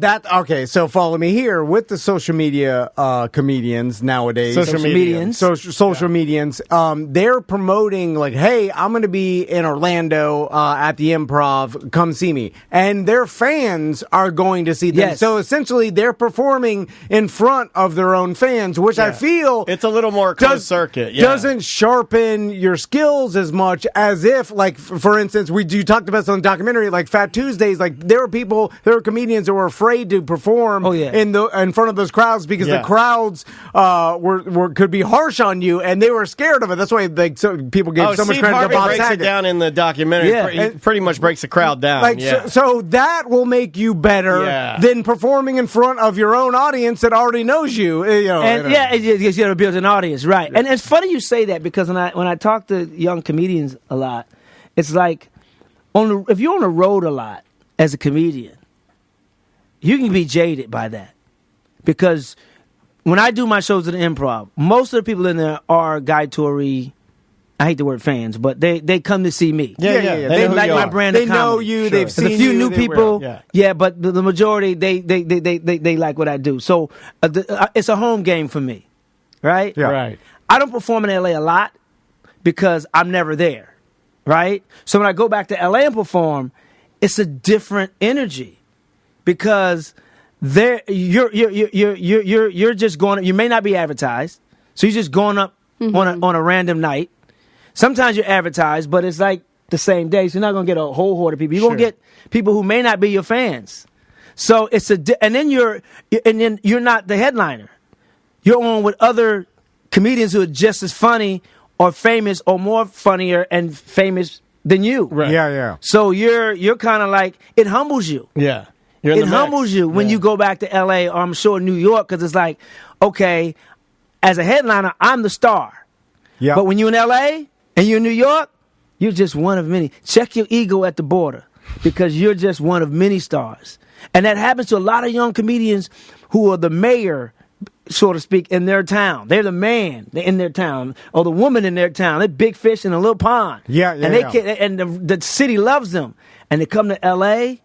S2: so follow me here with the social media comedians nowadays.
S4: Social medians.
S2: Social comedians, they're promoting like, hey, I'm going to be in Orlando at the Improv. Come see me. And their fans are going to see them.
S4: Yes.
S2: So essentially, they're performing in front of their own fans, which I feel
S1: it's a little more closed circuit.
S2: Doesn't sharpen your skills as much as if, like, for instance, you talked about this on the documentary, like Phat Tuesdays. Like there were comedians that were afraid to perform in front of those crowds because the crowds could be harsh on you, and they were scared of it. That's why people gave so much credit to Bob
S1: breaks
S2: Saget.
S1: It down in the documentary.
S2: Yeah.
S1: He pretty much breaks the crowd down.
S2: So that will make you better than performing in front of your own audience that already knows you. You
S4: got to build an audience, right? And it's funny you say that because when I talk to young comedians a lot, it's like if you're on the road a lot as a comedian, you can be jaded by that because when I do my shows at the Improv, most of the people in there are Guy Torry. I hate the word fans, but they come to see me.
S2: Yeah.
S4: They like my brand.
S2: They know you. Sure. They've seen
S4: a few
S2: you,
S4: new people. But the majority they like what I do. So it's a home game for me, right?
S2: Yeah.
S1: Right.
S4: I don't perform in LA a lot because I'm never there, right? So when I go back to LA and perform, it's a different energy because you're just going. You may not be advertised, so you're just going up on a random night. Sometimes you're advertised, but it's like the same day, so you're not going to get a whole horde of people. You're going to get people who may not be your fans. So it's and then you're not the headliner. You're on with other comedians who are just as funny or famous or more funnier and famous than you.
S2: Right. Yeah.
S4: So you're kind of like, it humbles you.
S1: Yeah.
S4: It humbles you when you go back to LA or I'm sure New York, because it's like, okay, as a headliner, I'm the star.
S2: Yeah.
S4: But when you're in LA and you're in New York, you're just one of many. Check your ego at the border because you're just one of many stars. And that happens to a lot of young comedians who are the mayor, so to speak, in their town. They're the man in their town or the woman in their town. They're big fish in a little pond. And the city loves them. And they come to LA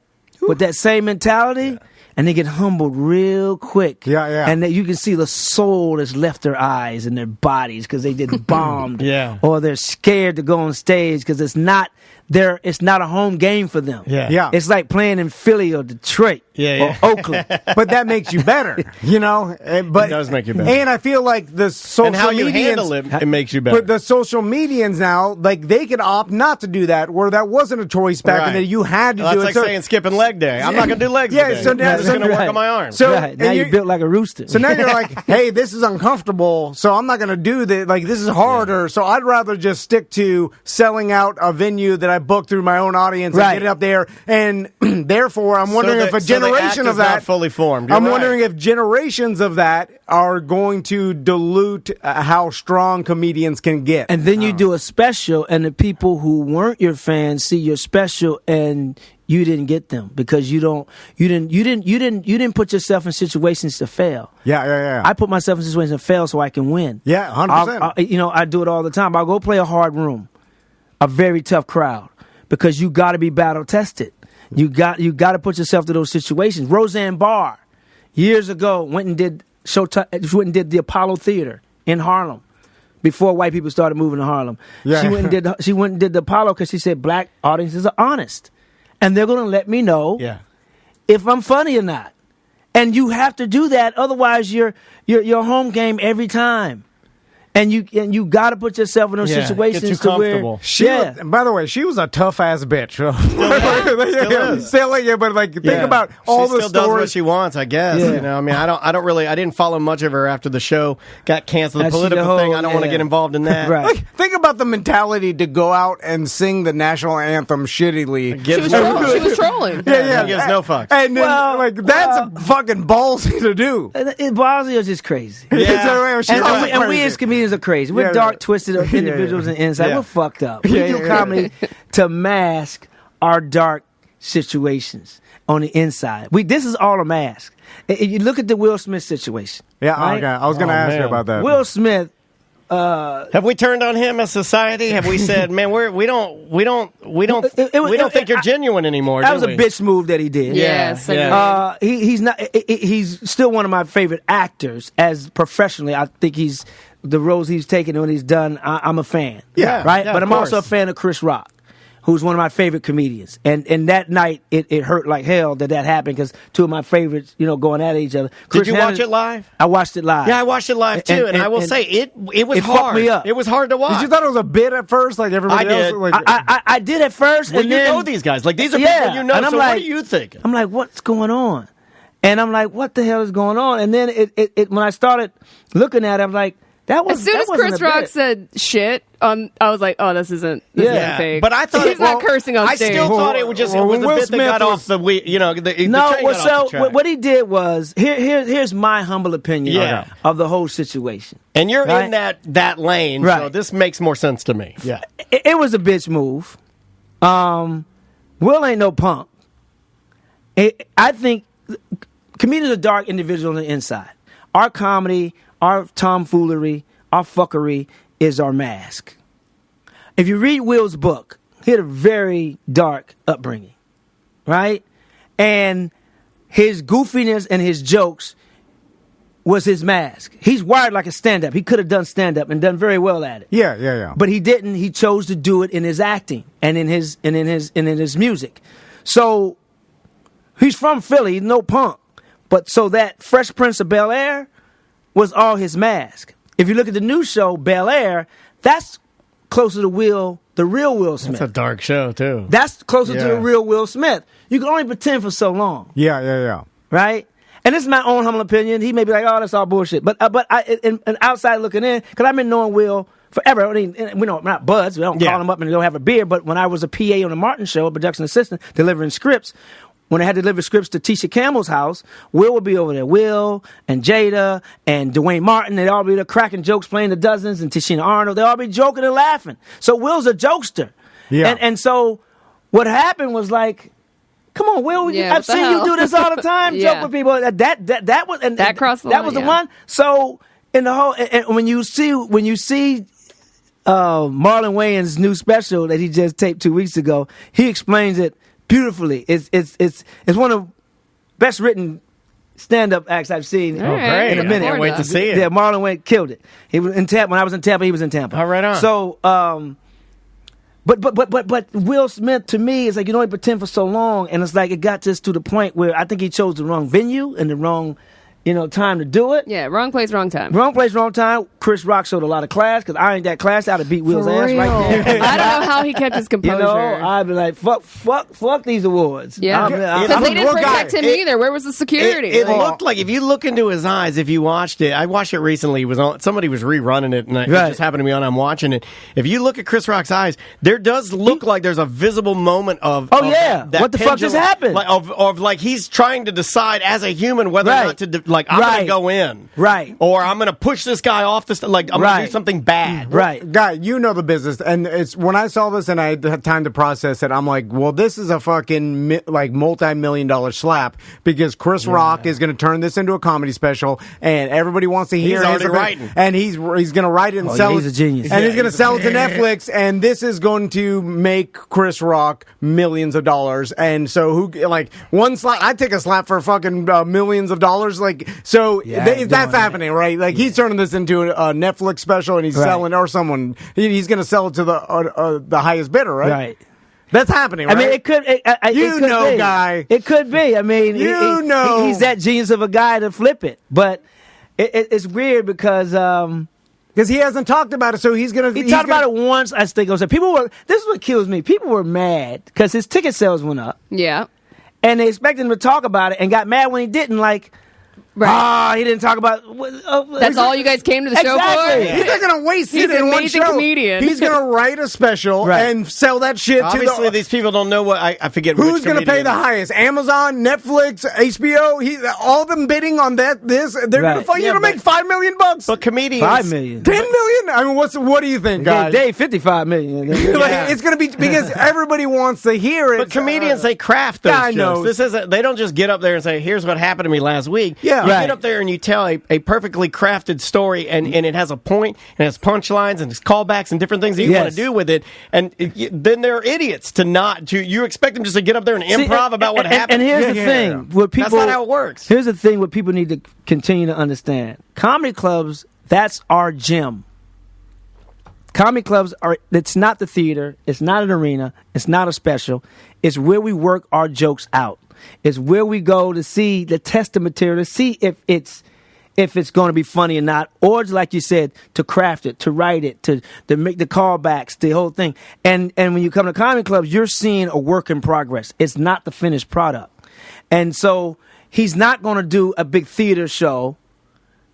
S4: with that same mentality. And they get humbled real quick. And you can see the soul that's left their eyes and their bodies because they get bombed. Or they're scared to go on stage because it's not a home game for them. It's like playing in Philly or Detroit or Oakland.
S2: But that makes you better, But
S1: it does make you better.
S2: And I feel like the social
S1: and how you handle it makes you better.
S2: But the social medians now, like they can opt not to do that, where that wasn't a choice back in the day. You had to do it.
S1: That's like saying skipping leg day. I'm not going to do legs today.
S2: So now
S1: I'm just going to work on my arms.
S2: So
S4: now you're built like a rooster.
S2: So now you're like, hey, this is uncomfortable, so I'm not going to do this. Like, this is harder, so I'd rather just stick to selling out a venue that I booked through my own audience and get it up there. And therefore, I'm wondering if a generation of that
S1: fully formed.
S2: I'm wondering if generations of that are going to dilute how strong comedians can get.
S4: And then you do a special, and the people who weren't your fans see your special, and you didn't get them because you didn't put yourself in situations to fail.
S2: Yeah.
S4: I put myself in situations to fail so I can win.
S2: Yeah, 100%.
S4: I do it all the time. I'll go play a hard room, a very tough crowd, because you got to be battle tested. You got to put yourself to those situations. Roseanne Barr, years ago, went and did Showtime. Went and did the Apollo Theater in Harlem before white people started moving to Harlem.
S2: Yeah.
S4: She went and did the Apollo because she said black audiences are honest. And they're going to let me know if I'm funny or not. And you have to do that. Otherwise, you're home game every time. And you got to put yourself in those situations to where
S2: by the way, she was a tough ass bitch. But like think about all the stories.
S1: She still does what she wants, I guess. I mean, I didn't follow much of her after the show got canceled. The political thing, I don't want to get involved in that.
S4: Right.
S2: Like, think about the mentality to go out and sing the national anthem shittily.
S5: She was trolling.
S2: Yeah.
S1: Gives no fucks.
S2: And then, that's fucking ballsy to do.
S4: Ballsy is just crazy.
S2: And
S4: we as comedians are crazy. We're dark, twisted individuals and inside. We're fucked up. We do comedy to mask our dark situations on the inside. This is all a mask. You look at the Will Smith situation.
S2: Yeah,
S4: right?
S2: okay. I was going to ask you about that.
S4: Will Smith.
S1: Have we turned on him as society? Have we said, man, we don't think you're genuine anymore?
S4: That was a bitch move that he did.
S5: Yes.
S4: He's not. He's still one of my favorite actors. As professionally, I think he's the roles he's taken when he's done, I'm a fan.
S2: Yeah.
S4: Right?
S1: Yeah,
S4: but I'm
S1: course.
S4: also a fan of Chris Rock, who's one of my favorite comedians. And that night, it hurt like hell that happened because two of my favorites, going at each other.
S1: Did you watch it live?
S4: I watched it live.
S1: Yeah, I watched it live too, and I will say it was
S4: it
S1: hard.
S4: fucked me up.
S1: It was hard to watch.
S2: Did you thought it was a bit at first, like everybody
S1: I
S2: else?
S1: did.
S2: Like,
S4: I did at first,
S1: Well,
S4: and
S1: you
S4: then
S1: know these guys. Like these are
S4: Yeah,
S1: people you know.
S4: and I'm
S1: So
S4: like-
S1: what are you thinking?
S4: I'm like, what's going on? And I'm like, what the hell is going on? And then it when I started looking at it, I'm like, that was
S5: As soon as Chris Rock said shit, I was like, oh, this isn't fake.
S1: But I thought
S5: he's not cursing on
S1: I
S5: stage.
S1: still thought it was just it was a
S2: Will
S1: bit that
S2: Smith
S1: got off the
S4: what he did was here's my humble opinion of the whole situation.
S1: And you're
S4: Right?
S1: in that lane, so
S4: Right.
S1: this makes more sense to me. Yeah.
S4: It was a bitch move. Will ain't no punk. I think comedians are dark individuals on the inside. Our comedy, our tomfoolery, our fuckery is our mask. If you read Will's book, he had a very dark upbringing, right? And his goofiness and his jokes was his mask. He's wired like a stand-up. He could have done stand-up and done very well at it.
S2: Yeah.
S4: But he didn't. He chose to do it in his acting and in his music. So he's from Philly, he's no punk. But so that Fresh Prince of Bel-Air was all his mask. If you look at the new show, Bel-Air, that's closer to the real Will Smith.
S1: It's a dark show too.
S4: That's closer to
S2: Yeah.
S4: the real Will Smith. You can only pretend for so long,
S2: Yeah.
S4: right? And this is my own humble opinion. He may be like, "Oh, that's all bullshit," but I, and outside looking in, because I've been knowing Will forever. I mean, we're not buds. We don't call him up and go have a beer. But when I was a PA on the Martin Show, a production assistant delivering scripts, when I had to deliver scripts to Tisha Campbell's house, Will would be over there. Will and Jada and Dwayne Martin, they'd all be there cracking jokes, playing the dozens, and Tashina Arnold, they'd all be joking and laughing. So Will's a jokester.
S2: Yeah.
S4: And so what happened was like, come on, Will,
S5: Yeah,
S4: I've
S5: what the
S4: seen
S5: hell?
S4: you do this all the time,
S5: Yeah.
S4: joke with people. That was and
S5: That crossed the
S4: that
S5: line,
S4: was the
S5: yeah.
S4: one. So in the whole, and when you see Marlon Wayans' new special that he just taped 2 weeks ago, he explains it beautifully. It's one of the best written stand-up acts I've seen
S5: All right.
S4: in a minute.
S1: I can't wait to see it.
S4: Yeah, Marlon Wayans killed it. He was in Tampa. When I was in Tampa, he was in Tampa.
S1: Oh, right on.
S4: So, but Will Smith to me is like, you know, he pretend for so long, and it's like it got just to the point where I think he chose the wrong venue and the wrong, time to do it.
S5: Yeah, wrong place, wrong time.
S4: Wrong place, wrong time. Chris Rock showed a lot of class because I ain't that class. I'd have beat Will's
S5: For
S4: ass
S5: real.
S4: right there.
S5: I don't know how he kept his composure.
S4: I'd be like, fuck these awards.
S5: Yeah, because they didn't protect him either. Where was the security?
S1: It looked like, if you look into his eyes, if you watched it, I watched it recently. It was on, somebody was rerunning it, and it just happened to be on. I'm watching it. If you look at Chris Rock's eyes, there does look like there's a visible moment of that
S4: what the fuck just happened?
S1: Like, of like he's trying to decide as a human whether or not to I'm going to go in,
S4: right,
S1: or I'm going to push this guy off this. Like I'm going to do something bad,
S4: right.
S2: Guy, you know the business, and it's when I saw this and I had time to process it, I'm like, well, this is a fucking multi-million-dollar slap because Chris Rock is going to turn this into a comedy special, and everybody wants to hear
S1: He's
S2: his
S1: already writing,
S2: and he's going to write it and sell
S4: he's
S2: it.
S4: a genius,
S2: and he's going to sell it to Netflix, and this is going to make Chris Rock millions of dollars. And so, one slap? I'd take a slap for fucking millions of dollars. That's happening, right? Like he's turning this into a Netflix special, and he's selling, or someone he's going to sell it to the highest bidder, right?
S4: Right.
S2: That's happening, right?
S4: I mean, it could.
S2: Guy.
S4: It could be. I mean,
S2: he's
S4: that genius of a guy to flip it. But it's weird because
S2: he hasn't talked about it, so he's gonna.
S4: He talked about it once. I think people were. This is what kills me. People were mad because his ticket sales went up.
S5: Yeah,
S4: and they expected him to talk about it, and got mad when he didn't. Like.
S5: Right.
S4: He didn't talk about.
S5: That's all you guys came to the show for?
S2: He's not going to waste it
S5: He's
S2: in
S5: an
S2: one
S5: amazing
S2: show.
S5: comedian.
S2: He's going to write a special and sell that shit
S1: Obviously,
S2: to
S1: these people don't know what I forget.
S2: Who's going to pay the highest? Amazon, Netflix, HBO. All of them bidding on that. They're going to find you to make $5 million.
S1: But comedians,
S4: $5 million,
S2: $10 million. I mean, what do you think, guys?
S4: They $55 million.
S2: It's going to be because everybody wants to hear it.
S1: But comedians, they craft those jokes. This isn't. They don't just get up there and say, "Here's what happened to me last week."
S2: Yeah,
S1: you get up there and you tell a perfectly crafted story, and it has a point, and it has punchlines, and it's callbacks and different things that you want to do with it. And then they're idiots you expect them just to get up there and improv about what happened.
S4: And here's the thing: what people,
S1: that's not how it works.
S4: Here's the thing: what people need to continue to understand: comedy clubs That's our gym. Comedy clubs it's not the theater, it's not an arena, it's not a special. It's where we work our jokes out. It's where we go to see the test of material, to see if it's going to be funny or not, or like you said, to craft it, to write it, to make the callbacks, the whole thing. And when you come to comedy clubs, you're seeing a work in progress. It's not the finished product. And so he's not going to do a big theater show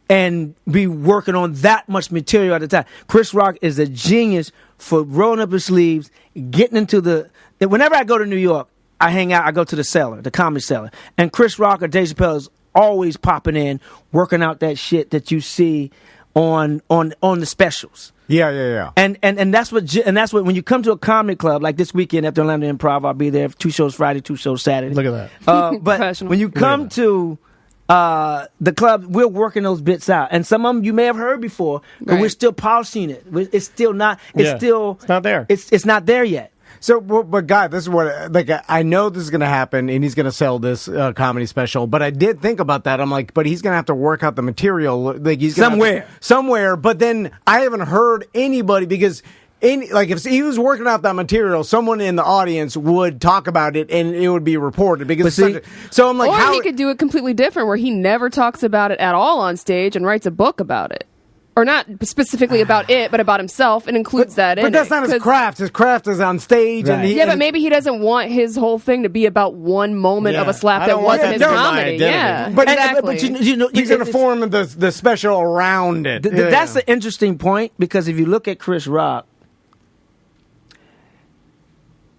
S4: and be working on that much material at a time. Chris Rock is a genius for rolling up his sleeves, getting into whenever I go to New York, I hang out, I go to the cellar, the Comedy Cellar. And Chris Rock or Dave Chappelle is always popping in, working out that shit that you see on the specials.
S2: Yeah.
S4: And that's what when you come to a comedy club like this weekend at the Atlanta Improv, I'll be there 2 shows Friday, 2 shows Saturday.
S1: Look at that.
S4: But when you come to the club, we're working those bits out, and some of them you may have heard before, but we're still polishing it. It's still not. It's
S1: not there.
S4: It's not there yet.
S2: So, but Guy, this is what I know this is going to happen, and he's going to sell this comedy special. But I did think about that. I'm like, but he's going to have to work out the material. Like he's gonna somewhere. But then I haven't heard anybody because. If he was working out that material, someone in the audience would talk about it and it would be reported. So I'm like,
S5: or he could do it completely different, where he never talks about it at all on stage and writes a book about it, or not specifically about it, but about himself, and includes that in it.
S2: But that's not his craft. His craft is on stage,
S4: right.
S5: But maybe he doesn't want his whole thing to be about one moment of a slap that wasn't his comedy. Yeah,
S2: but
S5: exactly.
S2: But you know, he's going to form the special around it.
S4: That's an interesting point, because if you look at Chris Rock.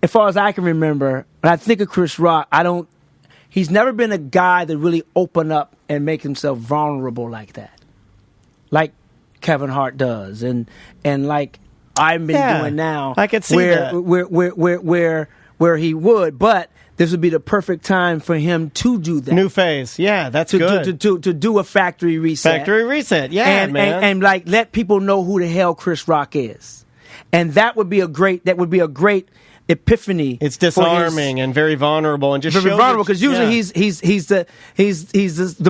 S4: As far as I can remember, when I think of Chris Rock, he's never been a guy that really open up and make himself vulnerable like that. Like Kevin Hart does, and like I've been doing now.
S1: I could see
S4: that. Where he would, but this would be the perfect time for him to do that.
S1: New phase. Yeah, that's good.
S4: To do a factory reset. And like let people know who the hell Chris Rock is. And that would be a great epiphany.
S1: It's disarming and very vulnerable, and just
S4: very vulnerable, because usually he's the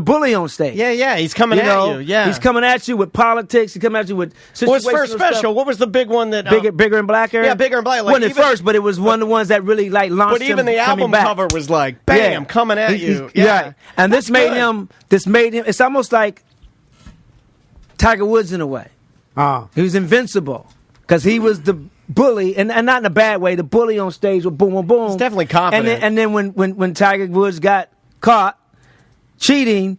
S4: bully on stage.
S1: Yeah, he's coming at you. Yeah,
S4: he's coming at you with politics. He's coming at you with situational
S1: What's first special?
S4: Stuff.
S1: What was the big one that
S4: bigger and blacker?
S1: Yeah, Bigger and Black.
S4: Like, wasn't first, but it was one of the ones that really like launched.
S1: But even the album cover was like, bam, coming at you.
S4: Yeah, and this made him. It's almost like Tiger Woods in a way. He was invincible because he was the bully, and not in a bad way, the bully on stage with boom, boom, boom.
S1: He's definitely confident.
S4: And then when Tiger Woods got caught cheating,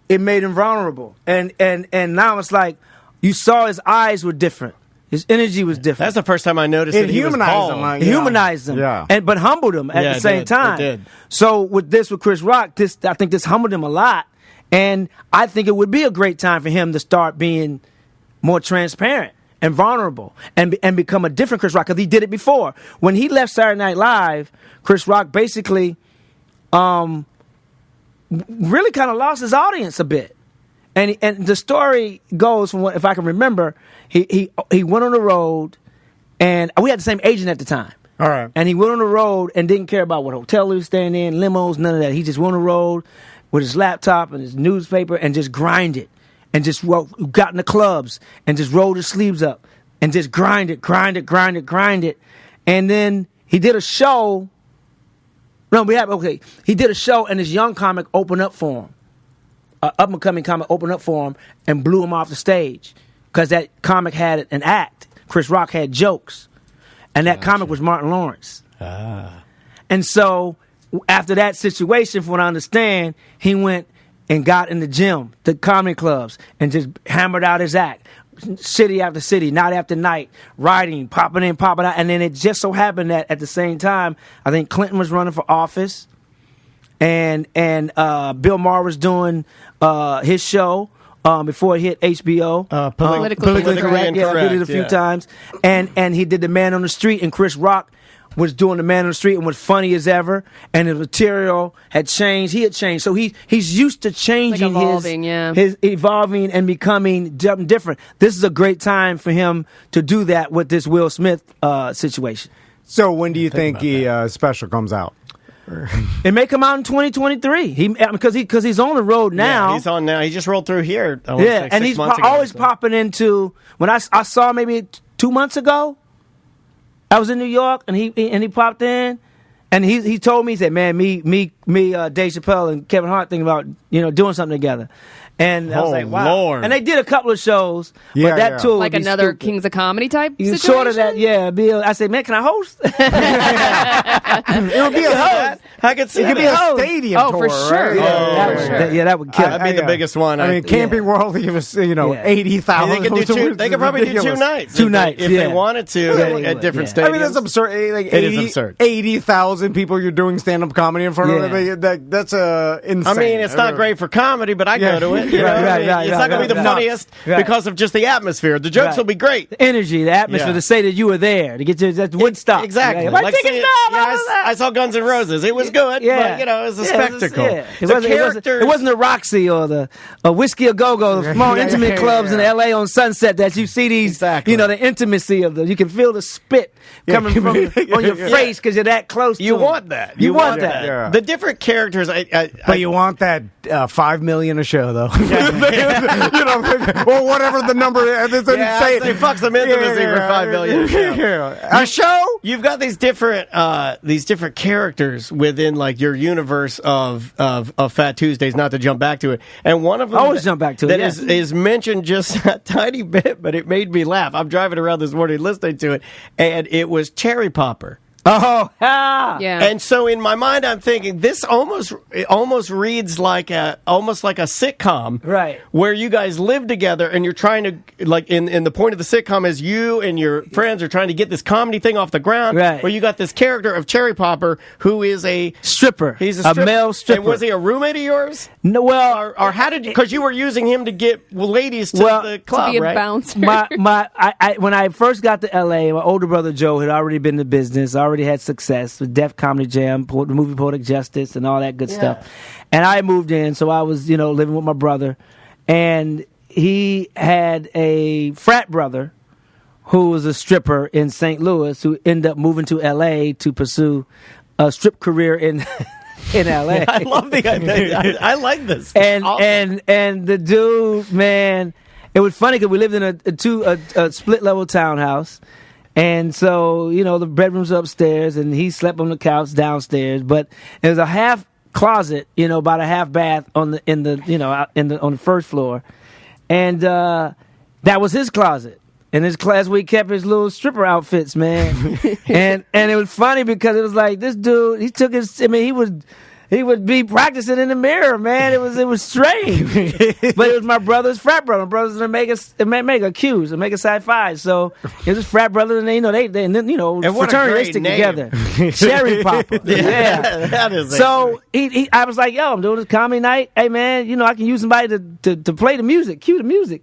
S4: it made him vulnerable. And now it's like you saw his eyes were different. His energy was different.
S1: That's the first time I noticed that he humanized him.
S4: It humanized him, but humbled him at the same time.
S1: It did.
S4: So with Chris Rock, I think this humbled him a lot, and I think it would be a great time for him to start being more transparent and vulnerable, and become a different Chris Rock, because he did it before. When he left Saturday Night Live, Chris Rock basically really kind of lost his audience a bit. And the story goes, from if I can remember, he went on the road, and we had the same agent at the time.
S2: All right.
S4: And he went on the road and didn't care about what hotel he was staying in, limos, none of that. He just went on the road with his laptop and his newspaper and just grinded. And just got in the clubs and just rolled his sleeves up and just grinded. And then he did a show. He did a show, and this young comic opened up for him. Up-and-coming comic opened up for him and blew him off the stage, because that comic had an act. Chris Rock had jokes. And that comic was Martin Lawrence. And so after that situation, from what I understand, he went and got in the gym, the comedy clubs, and just hammered out his act. City after city, night after night, writing, popping in, popping out. And then it just so happened that at the same time, I think Clinton was running for office, and Bill Maher was doing his show before it hit HBO.
S5: Politically Correct.
S4: Yeah, I did it a few times. And he did The Man on the Street, and Chris Rock was doing The Man on the Street and was funny as ever, and the material had changed. He had changed. So he's used to changing, his evolving and becoming different. This is a great time for him to do that with this Will Smith situation.
S2: So when do you think the special comes out?
S4: It may come out in 2023. Because he's on the road now.
S1: Yeah, he's on now. He just rolled through here.
S4: And he's always popping into. When I saw maybe 2 months ago, I was in New York and he popped in, and he told me, he said, "Man, me, Dave Chappelle and Kevin Hart thinking about doing something together." And I was like, wow.
S1: Lord.
S4: And they did a couple of shows, but that tour
S5: like another
S4: stupid.
S5: Kings of Comedy type situation?
S4: Sort of that, yeah. I said, man, can I host?
S1: It would be a host. I could see
S2: it could be a stadium tour,
S5: for sure.
S2: Right?
S4: That would kill.
S1: That'd be the biggest one.
S2: I mean, Camping World, it was 80,000.
S1: They could probably do 2 nights.
S4: 2 nights,
S1: if they wanted to at different stadiums.
S2: I mean, that's absurd. Like
S1: it is absurd.
S2: 80,000 people you're doing stand-up comedy in front of. That's insane.
S1: I mean, it's not great for comedy, but I go to it.
S4: Right.
S1: It's not going to be the funniest because of just the atmosphere. The jokes will be great.
S4: The energy, the atmosphere, to say that you were there, to get to that Woodstock.
S1: Exactly. I saw Guns N' Roses. It was good, but it was a spectacle.
S4: It wasn't the Roxy or the Whiskey A Go-Go, the small intimate clubs in L.A. on Sunset that you see these, the intimacy of you can feel the spit coming from on your face because you're that close to
S1: You
S4: them.
S1: want that.
S4: You want that.
S2: Yeah.
S1: The different characters.
S2: But you want that $5 million a show, though. Or whatever the number is.
S1: They fuck some intimacy for $5 million.
S2: A show?
S1: You've got these different characters within like your universe of Phat Tuesdays. Not to jump back to it, and one of them
S4: always jump back to it.
S1: That is mentioned just a tiny bit, but it made me laugh. I'm driving around this morning listening to it, and it was Cherry Popper.
S4: Oh,
S5: yeah.
S1: And so in my mind, I'm thinking this almost reads like a sitcom,
S4: right?
S1: Where you guys live together and you're trying to like in the point of the sitcom is you and your friends are trying to get this comedy thing off the ground,
S4: right?
S1: Where you got this character of Cherry Popper who is a
S4: stripper.
S1: He's a
S4: male stripper.
S1: And was he a roommate of yours?
S4: No, well,
S1: or how did you? Because you were using him to get ladies to the club,
S5: to be a
S1: right?
S5: bouncer.
S4: When I first got to L.A., my older brother Joe had already been in business, already had success with Def Comedy Jam, the movie Poetic Justice, and all that good stuff. And I moved in, so I was, living with my brother. And he had a frat brother who was a stripper in St. Louis who ended up moving to L.A. to pursue a strip career in L.A.
S1: I love the idea. I like this.
S4: And the dude, man, it was funny because we lived in a split-level townhouse. And so, the bedroom's upstairs, and he slept on the couch downstairs. But it was a half closet, about a half bath on the first floor, and that was his closet. In his class, we kept his little stripper outfits, man. and it was funny because it was like this dude. He took his. I mean, he would be practicing in the mirror, man. It was strange, but it was my brother's frat brother. My brother's in Omega Qs, Omega Psi Phi. So it was frat brother, and they fraternity stick together. Cherry Popper, yeah.
S1: That is.
S4: So I was like, yo, I'm doing this comedy night. Hey, man, I can use somebody to play the music, cue the music,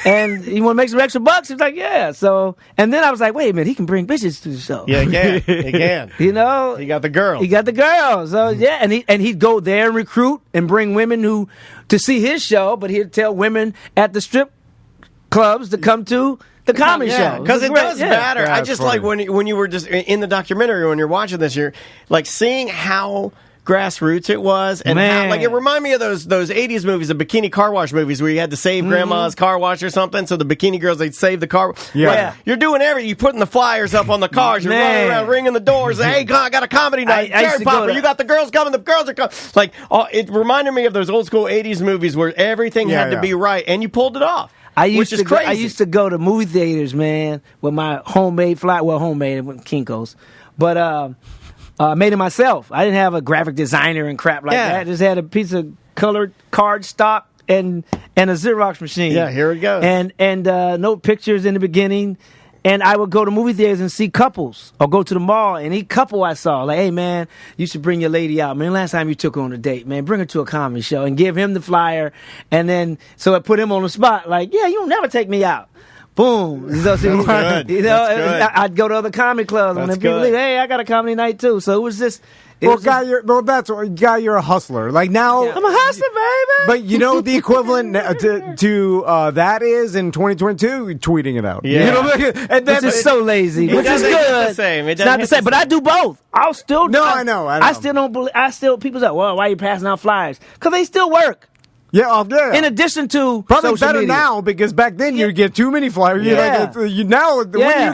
S4: And you want to make some extra bucks? He's like, yeah. So, and then I was like, wait a minute, he can bring bitches to the show.
S1: Yeah, he can.
S4: He
S1: got the girl.
S4: He got the girl. So yeah, and he'd go there and recruit and bring women to see his show, but he'd tell women at the strip clubs to come to the comedy show.
S1: Because it does matter.
S2: Yeah,
S1: I just like when you were just in the documentary, when you're watching this, you're like seeing how grassroots it was, and how, like, it reminded me of those 80s movies, the bikini car wash movies where you had to save grandma's car wash or something, so the bikini girls, they'd save the car. You're doing everything. You're putting the flyers up on the cars. You're running around ringing the doors. Hey, I got a comedy night. Cherry Popper, you got the girls coming. The girls are coming. Like, it reminded me of those old school 80s movies where everything had to be right, and you pulled it off. I used
S4: to go to movie theaters, man, with my homemade flyer. Well, homemade, it wasn't Kinko's, but made it myself. I didn't have a graphic designer and crap like that. I just had a piece of colored card stock and a Xerox machine.
S1: Yeah, here it goes.
S4: And no pictures in the beginning. And I would go to movie theaters and see couples, or go to the mall, and any couple I saw, like, hey, man, you should bring your lady out. Man, last time you took her on a date, man, bring her to a comedy show and give him the flyer. And then, so I put him on the spot, like, yeah, you'll never take me out. Boom.
S1: That's good.
S4: I'd go to other comedy clubs when people leave. Hey, I got a comedy night too. So it was just.
S2: Guy, you're a hustler. Like now,
S4: I'm a hustler, baby.
S2: But you know what the equivalent to that is in 2022, tweeting it out.
S1: Yeah,
S2: you know, and
S4: which is so lazy. Which is good.
S1: The same.
S4: It's not the same. But I do both. I'll still.
S2: No, I know.
S4: I still don't believe. People say, "Well, why are you passing out flyers?" Because they still work.
S2: Yeah, yeah.
S4: In addition to
S2: probably
S4: social
S2: better
S4: media.
S2: now because back then you'd get too many flyers.
S4: Yeah.
S2: When do you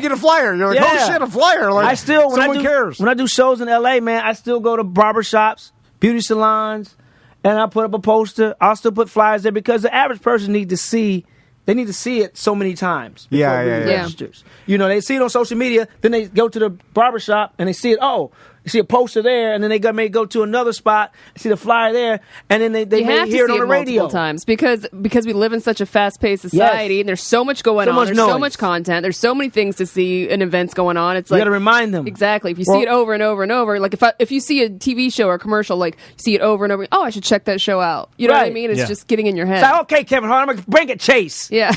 S2: get a flyer? You're like, oh shit, a flyer! Like, someone cares.
S4: When I do shows in LA, man, I still go to barbershops, beauty salons, and I put up a poster. I'll still put flyers there because the average person needs to see. They need to see it so many times before it registers. You know, they see it on social media, then they go to the barbershop and they see it. Oh, you see a poster there, and then they may go to another spot, see the flyer there, and then they may hear it on the radio.
S5: Multiple times because we live in such a fast-paced society, and there's so much going on. There's so much content. There's so many things to see and events going on. It's like
S4: you got to remind them
S5: exactly. If you see it over and over and over, like if you see a TV show or a commercial, like you see it over and over. Oh, I should check that show out. You know what I mean? It's just getting in your head.
S4: So, okay, Kevin Hart, I'm gonna bring it, Chase.
S5: Yeah.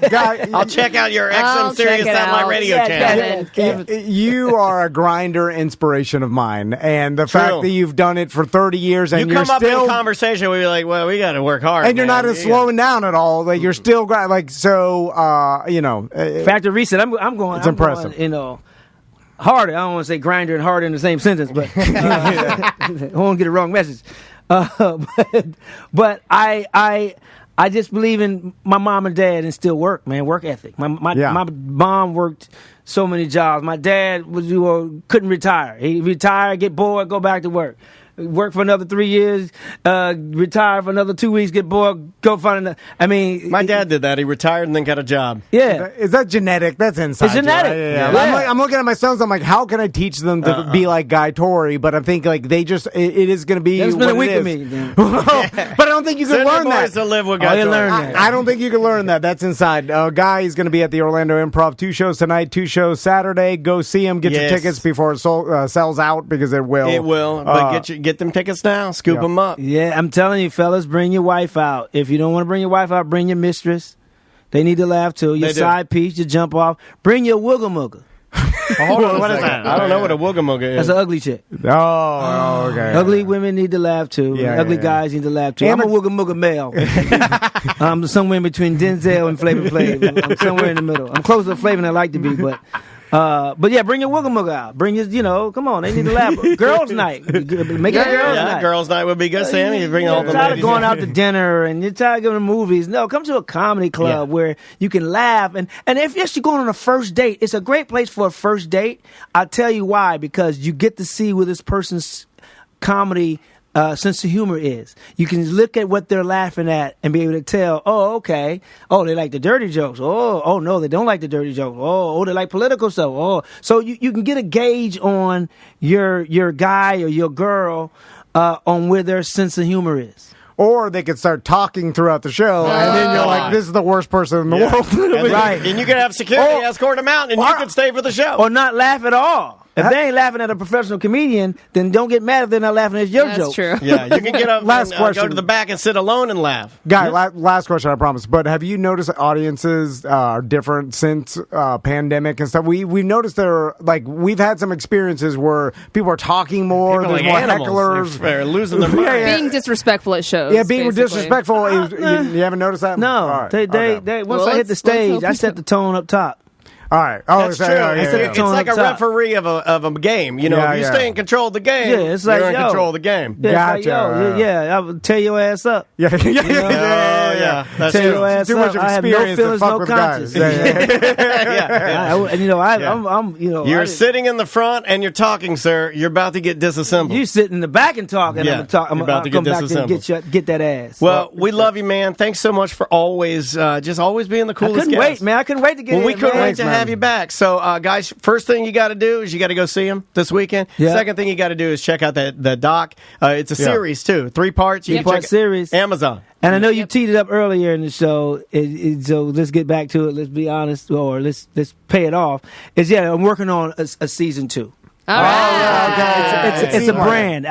S1: Guy, I'll check out your XM Sirius satellite radio channel.
S5: Kevin.
S2: You are a grinder inspiration of mine, and the fact that you've done it for 30 years and
S1: you
S2: you're
S1: come up
S2: still
S1: in conversation, we're like, well, we got to work hard,
S2: and you're
S1: man.
S2: not slowing down at all. Like you're still like so.
S4: Factor reset. I'm going.
S2: It's impressive.
S4: Harder. I don't want to say grinder and harder in the same sentence, but I won't get a wrong message. But I just believe in my mom and dad and still work, man. Work ethic. My mom worked so many jobs. My dad couldn't retire. He retired, get bored, go back to work. Work for another 3 years, retire for another 2 weeks, get bored, go find another. I mean,
S1: my dad did that. He retired and then got a job.
S4: Yeah,
S2: is that genetic? That's inside.
S4: It's genetic.
S2: Right? Yeah. I'm looking at my sons. I'm like, how can I teach them to be like Guy Torry? But I think like they just it is going to be.
S4: It's been a week with me.
S2: But I don't think you can learn that.
S1: To live with Guy Torry.
S2: I don't think you can learn that. That's inside. Guy is going to be at the Orlando Improv. 2 shows tonight, 2 shows Saturday. Go see him. Get your tickets before it sells out because it will.
S1: It will. But get them tickets now. Scoop them up.
S4: Yeah, I'm telling you, fellas, bring your wife out. If you don't want to bring your wife out, bring your mistress. They need to laugh too. Your side piece, you jump off. Bring your wooga mooga.
S1: Hold on, what is that? I don't know what a wooga mooga is.
S4: That's an ugly chick.
S2: Oh, okay.
S4: Ugly women need to laugh too. Ugly guys need to laugh too. I'm a wooga mooga male. I'm somewhere in between Denzel and Flavor Flav. I'm somewhere in the middle. I'm closer to Flavor than I like to be, but yeah, bring your wooga mooga out. Bring your, come on, they need to laugh. Girls' night. Make it a girls' night.
S1: Girls' night would be good, Sammy. You bring all the ladies.
S4: You're tired of going out to dinner and you're tired of going to movies. No, come to a comedy club where you can laugh. And if you're going on a first date, it's a great place for a first date. I'll tell you why. Because you get to see where this person's comedy sense of humor is. You can look at what they're laughing at and be able to tell, oh, okay. Oh, they like the dirty jokes. Oh, no, they don't like the dirty jokes. Oh, they like political stuff. Oh, so you can get a gauge on your guy or your girl on where their sense of humor is.
S2: Or they could start talking throughout the show, and then you're like, this is the worst person in the world.
S1: Right. And you could have security escort them out, and you could stay for the show.
S4: Or not laugh at all. If they ain't laughing at a professional comedian, then don't get mad if they're not laughing at your joke.
S5: That's true.
S1: Yeah, you can get up
S2: Last
S1: and
S2: question.
S1: go to the back and sit alone and laugh.
S2: Guy, last question, I promise. But have you noticed audiences are different since pandemic and stuff? We've noticed we've had some experiences where people are talking more.
S1: People
S2: there's
S1: like
S2: more
S1: animals.
S2: hecklers.
S1: They're losing their mind.
S5: Being disrespectful at shows.
S2: Yeah, being
S5: basically.
S2: disrespectful. You haven't noticed that?
S4: No.
S2: All right.
S4: They once I hit the stage, I set the tone up top.
S2: All right. Oh,
S1: That's true. It's like a referee of a game. You know, if you stay in control of the game,
S4: it's like,
S1: you're in control of the game.
S4: Yeah,
S2: Gotcha.
S4: I will tear your ass up.
S2: Yeah.
S1: That's
S4: tear
S1: true.
S4: your ass
S2: Too much
S4: up. I have no
S2: experience to
S4: feelings,
S2: fuck
S4: no
S2: with guys.
S4: conscience.
S1: You're sitting in the front and you're talking, sir. You're about to get disassembled.
S4: You sit in the back and talk, and I'm
S1: about to
S4: come
S1: get
S4: back there and
S1: disassembled.
S4: get that ass.
S1: Well, we love you, man. Thanks so much for always being the
S4: I
S1: coolest
S4: couldn't
S1: guest.
S4: wait, man. I couldn't wait to get
S1: Well,
S4: here,
S1: we couldn't
S4: man.
S1: wait to have you back. So, guys, first thing you got to do is you got to go see him this weekend.
S4: Yeah.
S1: Second thing you got to do is check out the doc. It's a series, too. 3 parts. You can
S4: Three-part
S1: check
S4: series.
S1: Amazon.
S4: And I know you teed it up earlier in the show, so let's get back to it. Let's be honest, or let's pay it off. I'm working on a season 2.
S5: All right.
S4: It's a brand.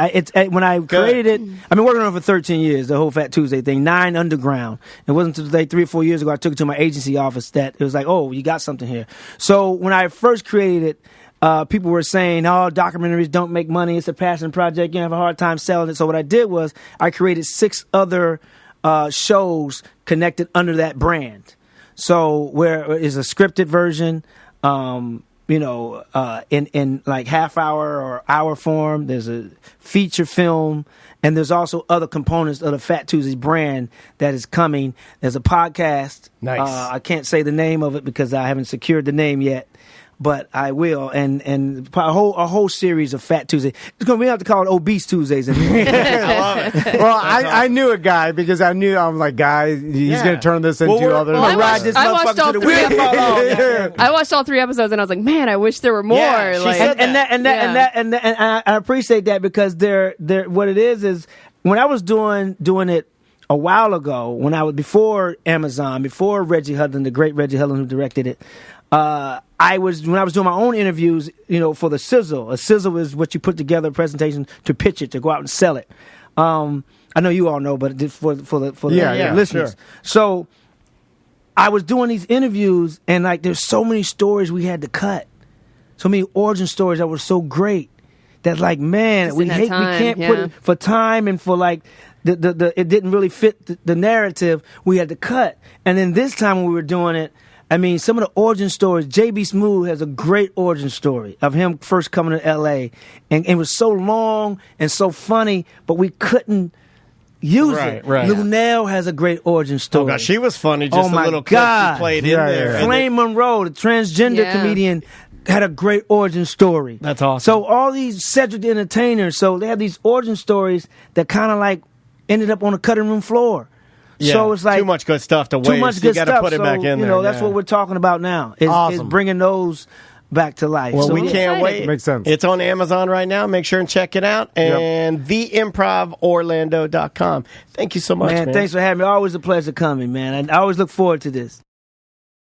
S4: When I created it, I've been working on it for 13 years, the whole Fat Tuesday thing, 9 underground. It wasn't until 3 or 4 years ago I took it to my agency office that it was like, oh, you got something here. So when I first created it, people were saying, oh, documentaries don't make money. It's a passion project. You have a hard time selling it. So what I did was I created 6 other shows connected under that brand. So where is a scripted version, in like half hour or hour form. There's a feature film, and there's also other components of the Fat Tuesdays brand that is coming. There's a podcast.
S1: Nice.
S4: I can't say the name of it because I haven't secured the name yet, but I will. And a whole series of Fat Tuesdays. We have to call it Obese Tuesdays.
S1: I love it.
S2: Well, I knew a guy because I'm like, guy, he's going to turn this into other.
S5: I watched all 3 episodes and I was like, man, I wish there were more.
S1: Yeah,
S5: like,
S4: and I appreciate that because they're what it is when I was doing it a while ago, when I was before Amazon, before Reggie Hudlin, the great Reggie Hudlin who directed it. When I was doing my own interviews, for the sizzle. A sizzle is what you put together a presentation to pitch it, to go out and sell it. I know you all know, but for the listeners.
S1: Sure.
S4: So I was doing these interviews, and like there's so many stories we had to cut, so many origin stories that were so great that like man, we can't put it for time and for like the it didn't really fit the narrative. We had to cut, and then this time when we were doing it. I mean, some of the origin stories, J.B. Smoove has a great origin story of him first coming to L.A. And it was so long and so funny, but we couldn't use it.
S1: Right.
S4: Lunel has a great origin story.
S1: Oh, gosh, she was funny. Just a little clip she played in there.
S4: Flame Monroe, the transgender comedian, had a great origin story.
S1: That's awesome.
S4: So all these Cedric the Entertainer, so they have these origin stories that kind of like ended up on the cutting room floor.
S1: Yeah,
S4: so it's like
S1: too much good stuff to waste.
S4: Too much good
S1: you got to
S4: stuff.
S1: put it back in
S4: there.
S1: there.
S4: That's what we're talking about now. Is bringing those back to life.
S1: Well,
S4: so
S1: we can't wait.
S2: Makes sense.
S1: It's on Amazon right now. Make sure and check it out. And theimprovorlando.com. Thank you so much, man.
S4: Thanks for having me. Always a pleasure coming, man. I always look forward to this.